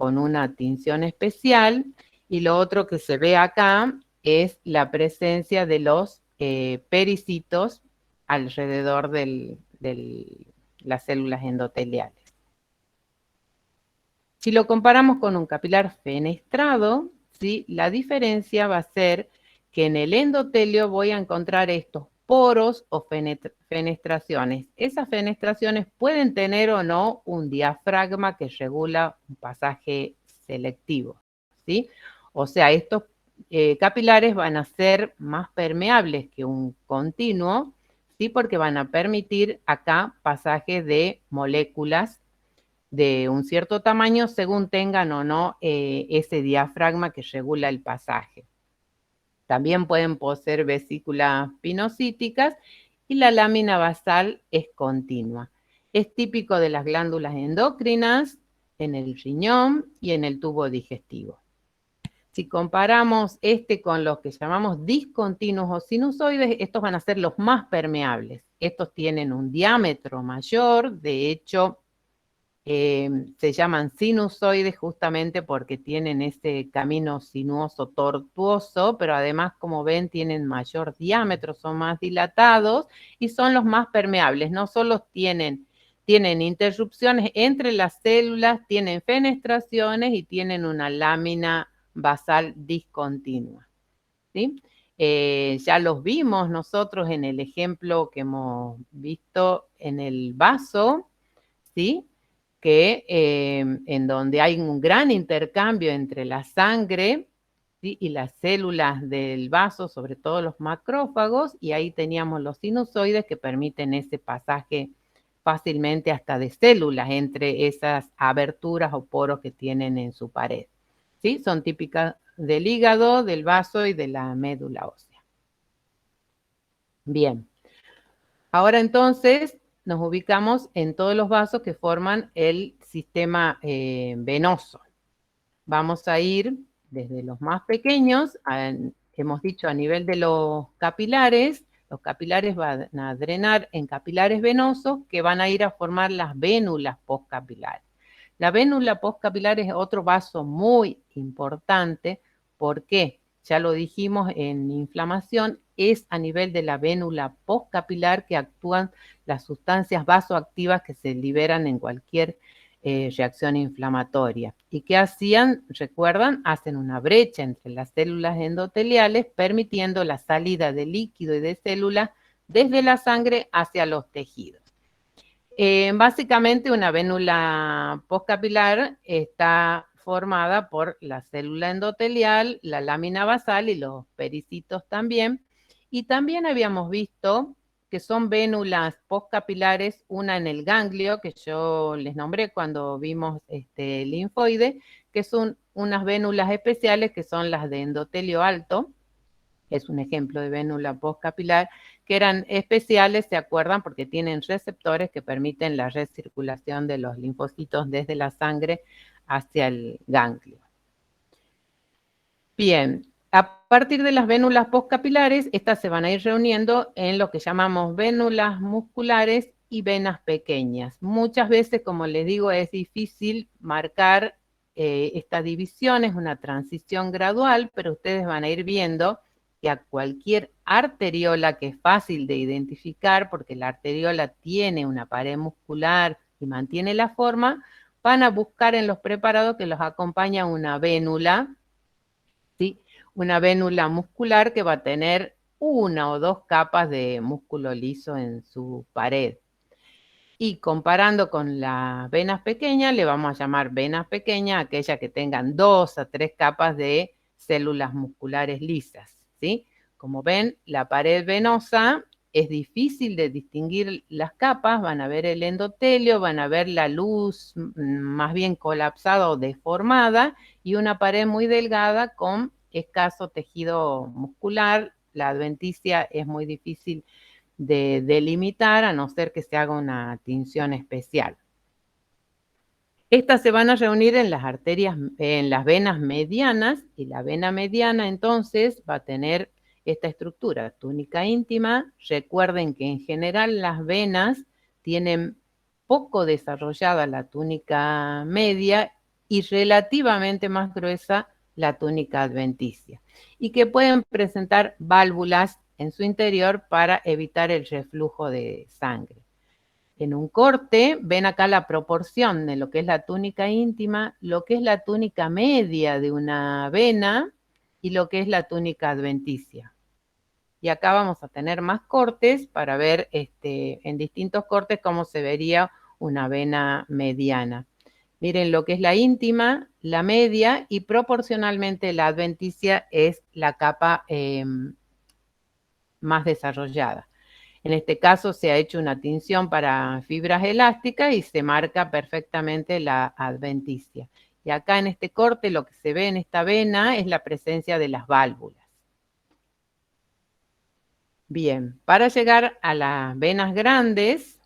Speaker 2: con una tinción especial, y lo otro que se ve acá es la presencia de los pericitos alrededor de las células endoteliales. Si lo comparamos con un capilar fenestrado, ¿sí? La diferencia va a ser que en el endotelio voy a encontrar estos poros o fenestraciones. Esas fenestraciones pueden tener o no un diafragma que regula un pasaje selectivo, ¿sí? O sea, estos capilares van a ser más permeables que un continuo, ¿sí? Porque van a permitir acá pasaje de moléculas de un cierto tamaño según tengan o no ese diafragma que regula el pasaje. También pueden poseer vesículas pinocíticas y la lámina basal es continua. Es típico de las glándulas endocrinas, en el riñón y en el tubo digestivo. Si comparamos este con los que llamamos discontinuos o sinusoides, estos van a ser los más permeables. Estos tienen un diámetro mayor, de hecho, se llaman sinusoides justamente porque tienen ese camino sinuoso tortuoso, pero además, como ven, tienen mayor diámetro, son más dilatados y son los más permeables. No solo tienen interrupciones entre las células, tienen fenestraciones y tienen una lámina basal discontinua, ¿sí? Ya los vimos nosotros en el ejemplo que hemos visto en el vaso, ¿sí? Que en donde hay un gran intercambio entre la sangre, ¿sí? Y las células del vaso, sobre todo los macrófagos, y ahí teníamos los sinusoides que permiten ese pasaje fácilmente hasta de células entre esas aberturas o poros que tienen en su pared, ¿sí? Son típicas del hígado, del vaso y de la médula ósea. Bien. Ahora entonces nos ubicamos en todos los vasos que forman el sistema venoso. Vamos a ir desde los más pequeños, hemos dicho a nivel de los capilares van a drenar en capilares venosos que van a ir a formar las vénulas postcapilares. La vénula postcapilar es otro vaso muy importante. ¿Por qué? Ya lo dijimos en inflamación, es a nivel de la vénula postcapilar que actúan las sustancias vasoactivas que se liberan en cualquier reacción inflamatoria. ¿Y qué hacían? ¿Recuerdan? Hacen una brecha entre las células endoteliales, permitiendo la salida de líquido y de células desde la sangre hacia los tejidos. Básicamente una vénula postcapilar está formada por la célula endotelial, la lámina basal y los pericitos también. Y también habíamos visto que son vénulas postcapilares, una en el ganglio, que yo les nombré cuando vimos el linfoide, que son unas vénulas especiales que son las de endotelio alto. Es un ejemplo de vénula postcapilar, que eran especiales, ¿se acuerdan? Porque tienen receptores que permiten la recirculación de los linfocitos desde la sangre hacia el ganglio. Bien, a partir de las vénulas postcapilares, estas se van a ir reuniendo en lo que llamamos vénulas musculares y venas pequeñas. Muchas veces, como les digo, es difícil marcar esta división, es una transición gradual, pero ustedes van a ir viendo que a cualquier arteriola que es fácil de identificar, porque la arteriola tiene una pared muscular y mantiene la forma, van a buscar en los preparados que los acompaña una vénula, ¿sí? Una vénula muscular que va a tener una o dos capas de músculo liso en su pared. Y comparando con las venas pequeñas, le vamos a llamar venas pequeñas aquellas que tengan 2 a 3 capas de células musculares lisas, ¿sí? Como ven, la pared venosa es difícil de distinguir las capas, van a ver el endotelio, van a ver la luz más bien colapsada o deformada y una pared muy delgada con escaso tejido muscular. La adventicia es muy difícil de delimitar a no ser que se haga una tinción especial. Estas se van a reunir en las arterias, en las venas medianas, y la vena mediana entonces va a tener esta estructura, túnica íntima. Recuerden que en general las venas tienen poco desarrollada la túnica media y relativamente más gruesa la túnica adventicia, y que pueden presentar válvulas en su interior para evitar el reflujo de sangre. En un corte, ven acá la proporción de lo que es la túnica íntima, lo que es la túnica media de una vena y lo que es la túnica adventicia. Y acá vamos a tener más cortes para ver en distintos cortes cómo se vería una vena mediana. Miren lo que es la íntima, la media y proporcionalmente la adventicia es la capa más desarrollada. En este caso se ha hecho una tinción para fibras elásticas y se marca perfectamente la adventicia. Y acá en este corte lo que se ve en esta vena es la presencia de las válvulas. Bien, para llegar a las venas grandes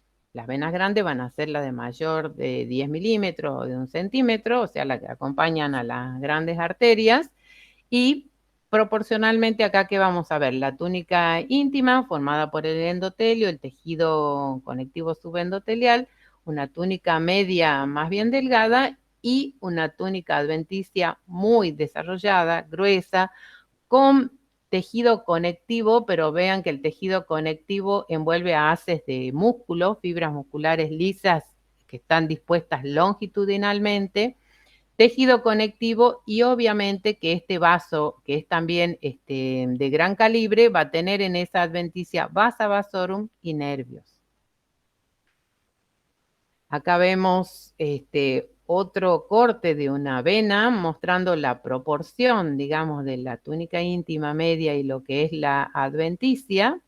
Speaker 2: van a ser las de mayor de 10 milímetros o de 1 centímetro, o sea, las que acompañan a las grandes arterias, y proporcionalmente acá que vamos a ver la túnica íntima formada por el endotelio, el tejido conectivo subendotelial, una túnica media más bien delgada y una túnica adventicia muy desarrollada, gruesa, con tejido conectivo, pero vean que el tejido conectivo envuelve a haces de músculo, fibras musculares lisas que están dispuestas longitudinalmente, tejido conectivo y obviamente que este vaso, que es también de gran calibre, va a tener en esa adventicia vasa vasorum y nervios. Acá vemos otro corte de una vena mostrando la proporción, digamos, de la túnica íntima media y lo que es la adventicia.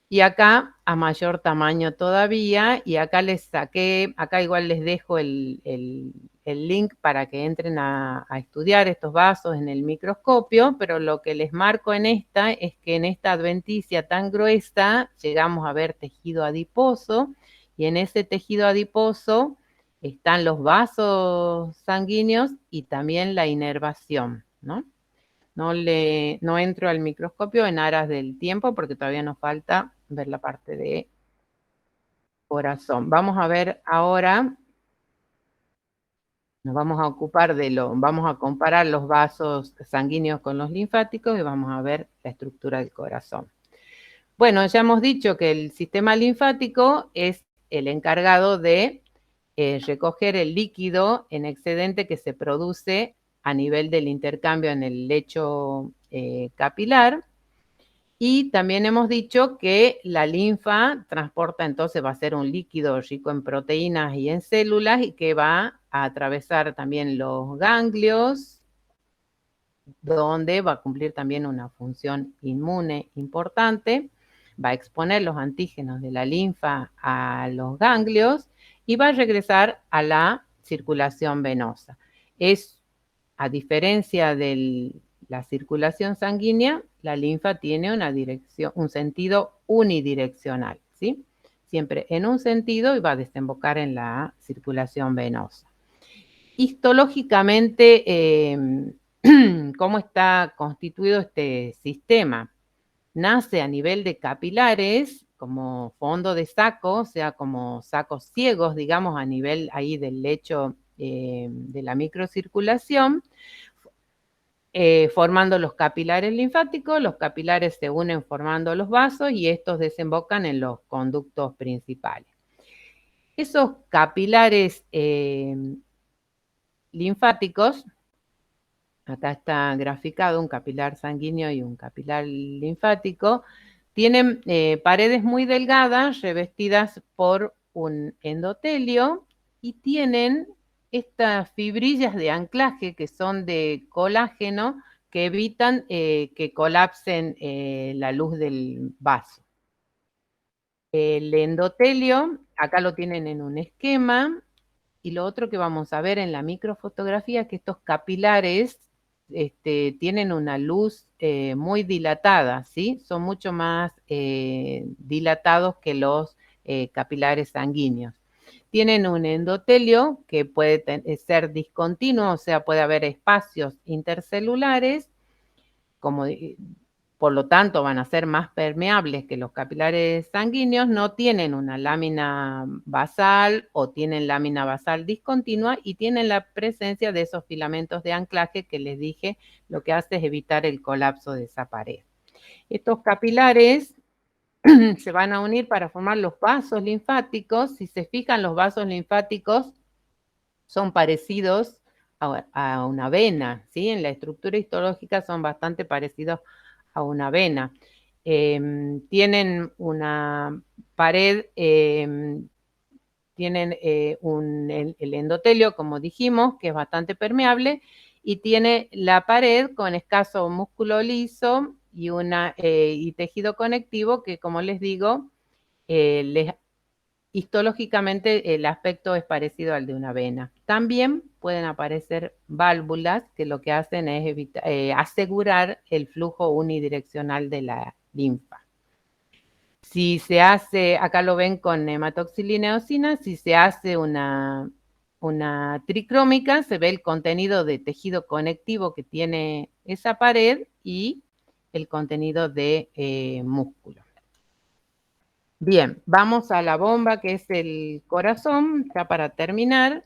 Speaker 2: Y acá a mayor tamaño todavía, y acá les saqué, acá igual les dejo el link para que entren a estudiar estos vasos en el microscopio, pero lo que les marco en esta es que en esta adventicia tan gruesa llegamos a ver tejido adiposo, y en ese tejido adiposo están los vasos sanguíneos y también la inervación, ¿no? No entro al microscopio en aras del tiempo porque todavía nos falta ver la parte de corazón. Vamos a ver ahora, nos vamos a ocupar vamos a comparar los vasos sanguíneos con los linfáticos y vamos a ver la estructura del corazón. Bueno, ya hemos dicho que el sistema linfático es el encargado de recoger el líquido en excedente que se produce a nivel del intercambio en el lecho capilar. Y también hemos dicho que la linfa transporta, entonces va a ser un líquido rico en proteínas y en células y que va a atravesar también los ganglios, donde va a cumplir también una función inmune importante, va a exponer los antígenos de la linfa a los ganglios y va a regresar a la circulación venosa. Es, a diferencia de la circulación sanguínea, la linfa tiene un sentido unidireccional, ¿sí? Siempre en un sentido y va a desembocar en la circulación venosa. Histológicamente, ¿cómo está constituido este sistema? Nace a nivel de capilares, como fondo de saco, o sea, como sacos ciegos, digamos, a nivel ahí del lecho de la microcirculación, formando los capilares linfáticos. Los capilares se unen formando los vasos y estos desembocan en los conductos principales. Esos capilares linfáticos, acá está graficado un capilar sanguíneo y un capilar linfático, tienen paredes muy delgadas revestidas por un endotelio y tienen estas fibrillas de anclaje que son de colágeno que evitan que colapsen la luz del vaso. El endotelio, acá lo tienen en un esquema, y lo otro que vamos a ver en la microfotografía es que estos capilares tienen una luz muy dilatada, ¿sí? Son mucho más dilatados que los capilares sanguíneos. Tienen un endotelio que puede ser discontinuo, o sea, puede haber espacios intercelulares, como por lo tanto van a ser más permeables que los capilares sanguíneos, no tienen una lámina basal o tienen lámina basal discontinua y tienen la presencia de esos filamentos de anclaje que les dije, lo que hace es evitar el colapso de esa pared. Estos capilares se van a unir para formar los vasos linfáticos. Si se fijan, los vasos linfáticos son parecidos a una vena, ¿sí? En la estructura histológica son bastante parecidos a una vena. Tienen una pared, tienen el endotelio, como dijimos, que es bastante permeable, y tiene la pared con escaso músculo liso y tejido conectivo que, como les digo, histológicamente el aspecto es parecido al de una vena. También pueden aparecer válvulas que lo que hacen es asegurar el flujo unidireccional de la linfa. Si se hace, acá lo ven con hematoxilineosina, si se hace una tricrómica, se ve el contenido de tejido conectivo que tiene esa pared y el contenido de músculo. Bien, vamos a la bomba que es el corazón, ya para terminar,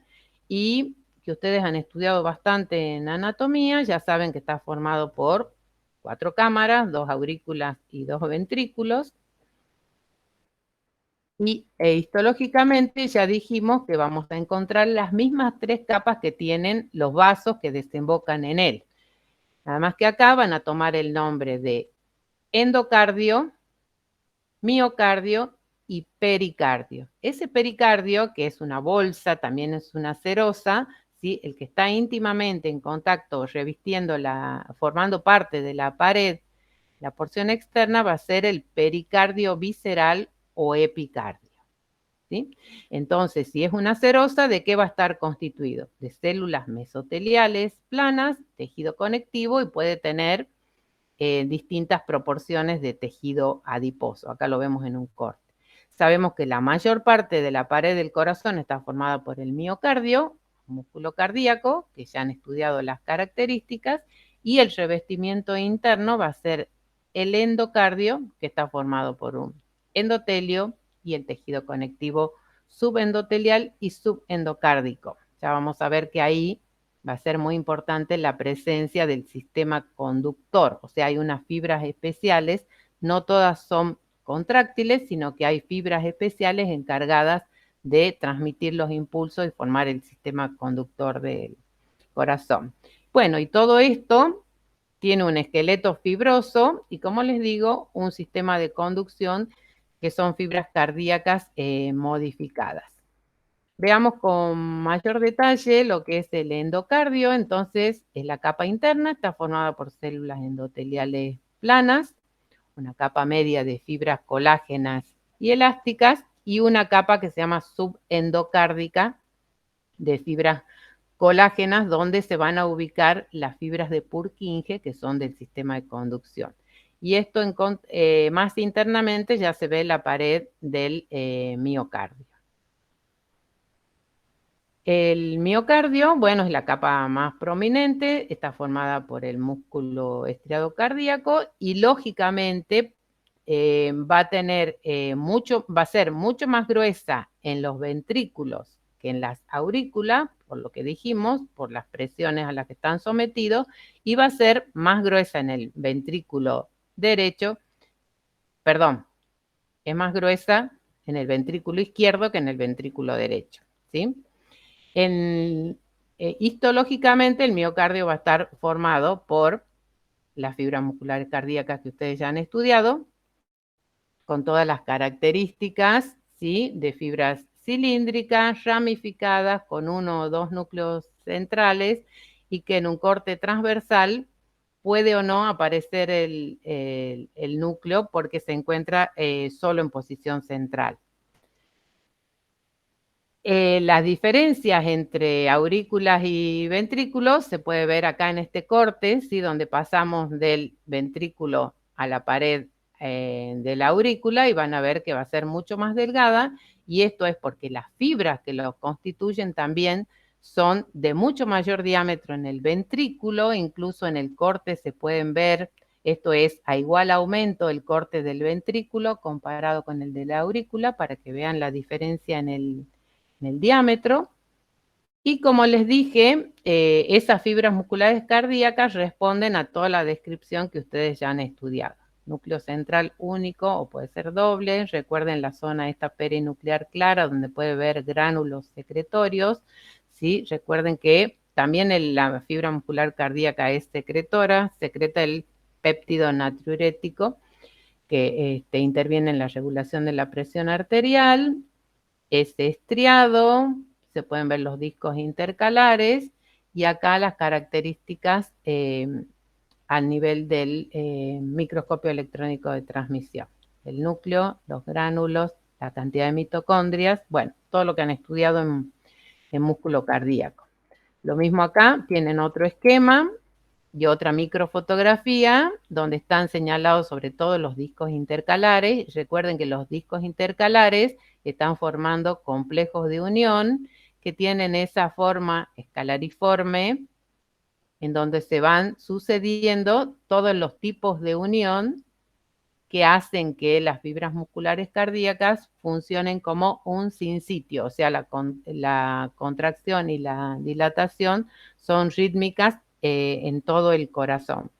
Speaker 2: y que ustedes han estudiado bastante en anatomía, ya saben que está formado por 4 cámaras, 2 aurículas y 2 ventrículos. Y histológicamente ya dijimos que vamos a encontrar las mismas 3 capas que tienen los vasos que desembocan en él. Nada más que acá van a tomar el nombre de endocardio, miocardio y pericardio. Ese pericardio, que es una bolsa, también es una serosa, ¿sí? El que está íntimamente en contacto, formando parte de la pared, la porción externa va a ser el pericardio visceral o epicardio. ¿Sí? Entonces, si es una serosa, ¿de qué va a estar constituido? De células mesoteliales planas, tejido conectivo y puede tener distintas proporciones de tejido adiposo. Acá lo vemos en un corte. Sabemos que la mayor parte de la pared del corazón está formada por el miocardio, músculo cardíaco, que ya han estudiado las características, y el revestimiento interno va a ser el endocardio, que está formado por un endotelio y el tejido conectivo subendotelial y subendocárdico. Ya vamos a ver que ahí va a ser muy importante la presencia del sistema conductor, o sea, hay unas fibras especiales, no todas son contráctiles, sino que hay fibras especiales encargadas de transmitir los impulsos y formar el sistema conductor del corazón. Bueno, y todo esto tiene un esqueleto fibroso y, como les digo, un sistema de conducción que son fibras cardíacas modificadas. Veamos con mayor detalle lo que es el endocardio. Entonces, es la capa interna, está formada por células endoteliales planas, una capa media de fibras colágenas y elásticas y una capa que se llama subendocárdica de fibras colágenas donde se van a ubicar las fibras de Purkinje que son del sistema de conducción. Y esto más internamente ya se ve la pared del miocardio. El miocardio, bueno, es la capa más prominente, está formada por el músculo estriado cardíaco y lógicamente va a ser mucho más gruesa en los ventrículos que en las aurículas, por lo que dijimos, por las presiones a las que están sometidos, y va a ser más gruesa en el ventrículo derecho, perdón, es más gruesa en el ventrículo izquierdo que en el ventrículo derecho, ¿sí? Histológicamente el miocardio va a estar formado por las fibras musculares cardíacas que ustedes ya han estudiado, con todas las características, ¿sí? De fibras cilíndricas, ramificadas, con 1 o 2 núcleos centrales y que en un corte transversal puede o no aparecer el núcleo porque se encuentra solo en posición central. Las diferencias entre aurículas y ventrículos se puede ver acá en este corte, ¿sí? Donde pasamos del ventrículo a la pared de la aurícula y van a ver que va a ser mucho más delgada y esto es porque las fibras que lo constituyen también son de mucho mayor diámetro en el ventrículo, incluso en el corte se pueden ver Esto es a igual aumento el corte del ventrículo comparado con el de la aurícula para que vean la diferencia en el diámetro. Y como les dije, esas fibras musculares cardíacas responden a toda la descripción que ustedes ya han estudiado. Núcleo central único o puede ser doble. Recuerden la zona esta perinuclear clara donde puede haber gránulos secretorios. ¿Sí? Recuerden que también la fibra muscular cardíaca es secretora, secreta el péptido natriurético que interviene en la regulación de la presión arterial. Es estriado, se pueden ver los discos intercalares y acá las características al nivel del microscopio electrónico de transmisión. El núcleo, los gránulos, la cantidad de mitocondrias, bueno, todo lo que han estudiado en músculo cardíaco. Lo mismo acá, tienen otro esquema y otra microfotografía donde están señalados sobre todo los discos intercalares. Recuerden que los discos intercalares están formando complejos de unión que tienen esa forma escalariforme en donde se van sucediendo todos los tipos de unión que hacen que las fibras musculares cardíacas funcionen como un sinsitio, o sea, la contracción y la dilatación son rítmicas en todo el corazón,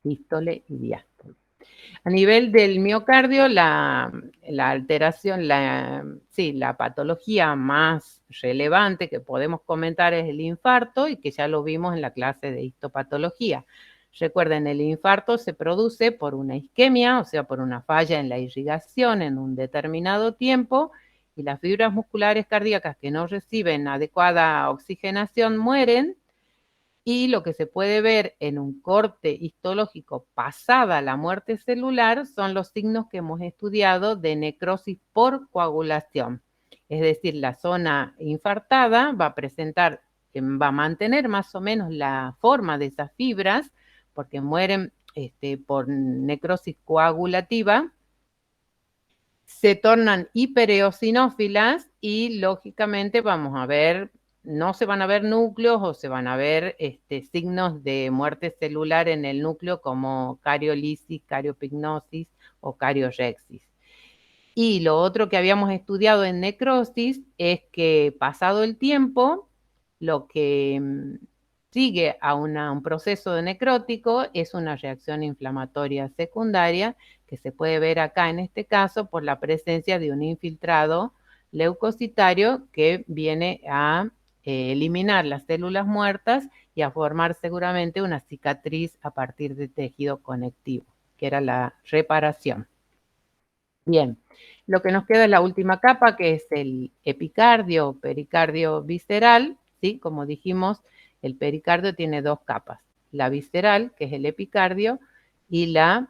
Speaker 2: sístole y diástole. A nivel del miocardio, la alteración, la patología más relevante que podemos comentar es el infarto y que ya lo vimos en la clase de histopatología. Recuerden, el infarto se produce por una isquemia, o sea, por una falla en la irrigación en un determinado tiempo, y las fibras musculares cardíacas que no reciben adecuada oxigenación mueren. Y lo que se puede ver en un corte histológico pasada la muerte celular son los signos que hemos estudiado de necrosis por coagulación. Es decir, la zona infartada va a presentar, va a mantener más o menos la forma de esas fibras, porque mueren por necrosis coagulativa, se tornan hipereosinófilas y lógicamente vamos a ver, no se van a ver núcleos o se van a ver signos de muerte celular en el núcleo como cariolisis, cariopignosis o cariorexis. Y lo otro que habíamos estudiado en necrosis es que pasado el tiempo, lo que sigue a un proceso de necrótico es una reacción inflamatoria secundaria que se puede ver acá en este caso por la presencia de un infiltrado leucocitario que viene a eliminar las células muertas y a formar seguramente una cicatriz a partir de tejido conectivo, que era la reparación. Bien, lo que nos queda es la última capa, que es el epicardio o pericardio visceral, ¿sí? Como dijimos, el pericardio tiene dos capas, la visceral, que es el epicardio, y la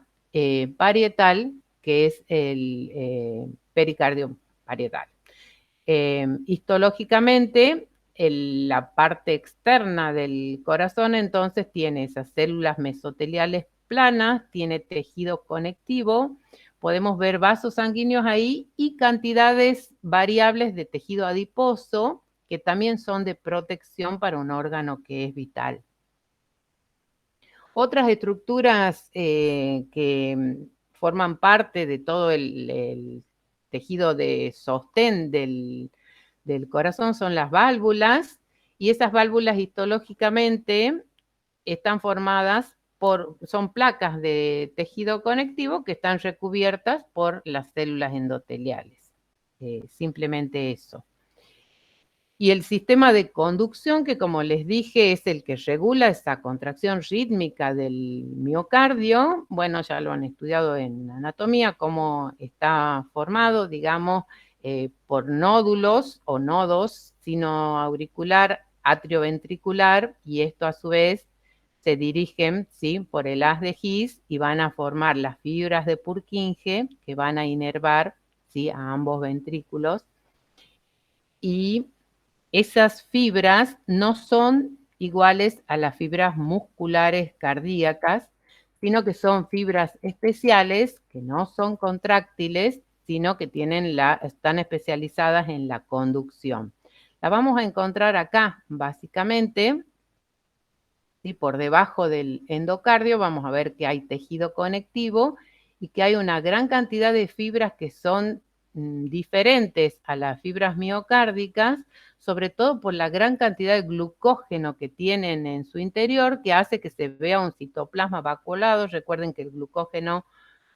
Speaker 2: parietal, que es el pericardio parietal. Histológicamente, la parte externa del corazón entonces tiene esas células mesoteliales planas, tiene tejido conectivo, podemos ver vasos sanguíneos ahí y cantidades variables de tejido adiposo que también son de protección para un órgano que es vital. Otras estructuras que forman parte de todo el tejido de sostén del corazón son las válvulas, y esas válvulas histológicamente están formadas son placas de tejido conectivo que están recubiertas por las células endoteliales. Simplemente eso. Y el sistema de conducción, que como les dije es el que regula esa contracción rítmica del miocardio, bueno, ya lo han estudiado en anatomía, cómo está formado, digamos, por nódulos o nodos sinoauricular, atrioventricular, y esto a su vez se dirigen, ¿sí?, por el haz de His y van a formar las fibras de Purkinje que van a inervar, ¿sí?, a ambos ventrículos. Y esas fibras no son iguales a las fibras musculares cardíacas, sino que son fibras especiales que no son contráctiles, sino que están especializadas en la conducción. La vamos a encontrar acá, básicamente, ¿sí? Por debajo del endocardio vamos a ver que hay tejido conectivo y que hay una gran cantidad de fibras que son diferentes a las fibras miocárdicas, sobre todo por la gran cantidad de glucógeno que tienen en su interior, que hace que se vea un citoplasma vacuolado. Recuerden que el glucógeno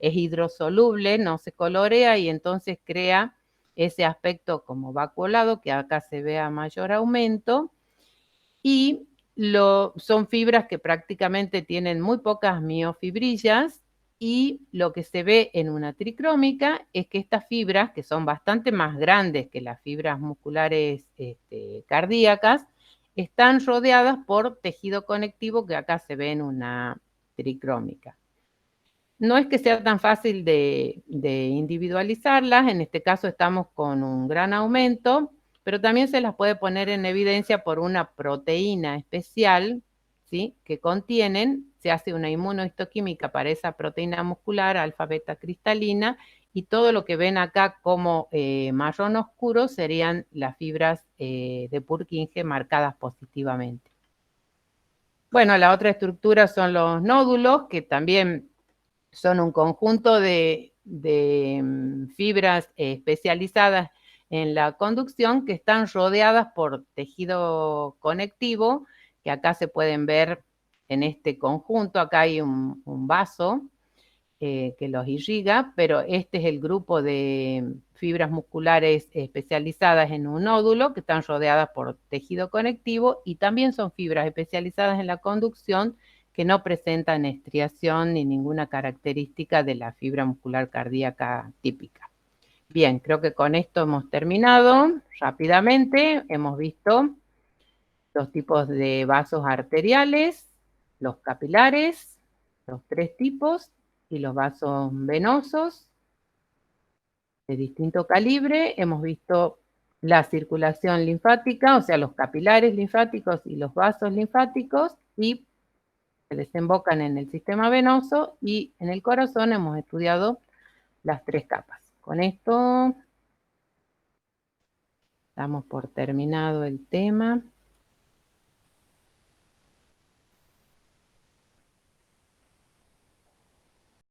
Speaker 2: es hidrosoluble, no se colorea y entonces crea ese aspecto como vacuolado, que acá se ve a mayor aumento. Y son fibras que prácticamente tienen muy pocas miofibrillas, y lo que se ve en una tricrómica es que estas fibras, que son bastante más grandes que las fibras musculares cardíacas, están rodeadas por tejido conectivo que acá se ve en una tricrómica. No es que sea tan fácil de individualizarlas, en este caso estamos con un gran aumento, pero también se las puede poner en evidencia por una proteína especial, ¿sí? Que contienen, se hace una inmunohistoquímica para esa proteína muscular, alfa-beta cristalina, y todo lo que ven acá como marrón oscuro serían las fibras de Purkinje marcadas positivamente. Bueno, la otra estructura son los nódulos, que también son un conjunto de fibras especializadas en la conducción que están rodeadas por tejido conectivo, que acá se pueden ver en este conjunto. Acá hay un vaso que los irriga, pero este es el grupo de fibras musculares especializadas en un nódulo que están rodeadas por tejido conectivo, y también son fibras especializadas en la conducción que no presentan estriación ni ninguna característica de la fibra muscular cardíaca típica. Bien, creo que con esto hemos terminado. Rápidamente hemos visto los tipos de vasos arteriales, los capilares, los tres tipos, y los vasos venosos de distinto calibre. Hemos visto la circulación linfática, o sea, los capilares linfáticos y los vasos linfáticos, y se desembocan en el sistema venoso, y en el corazón hemos estudiado las tres capas. Con esto damos por terminado el tema.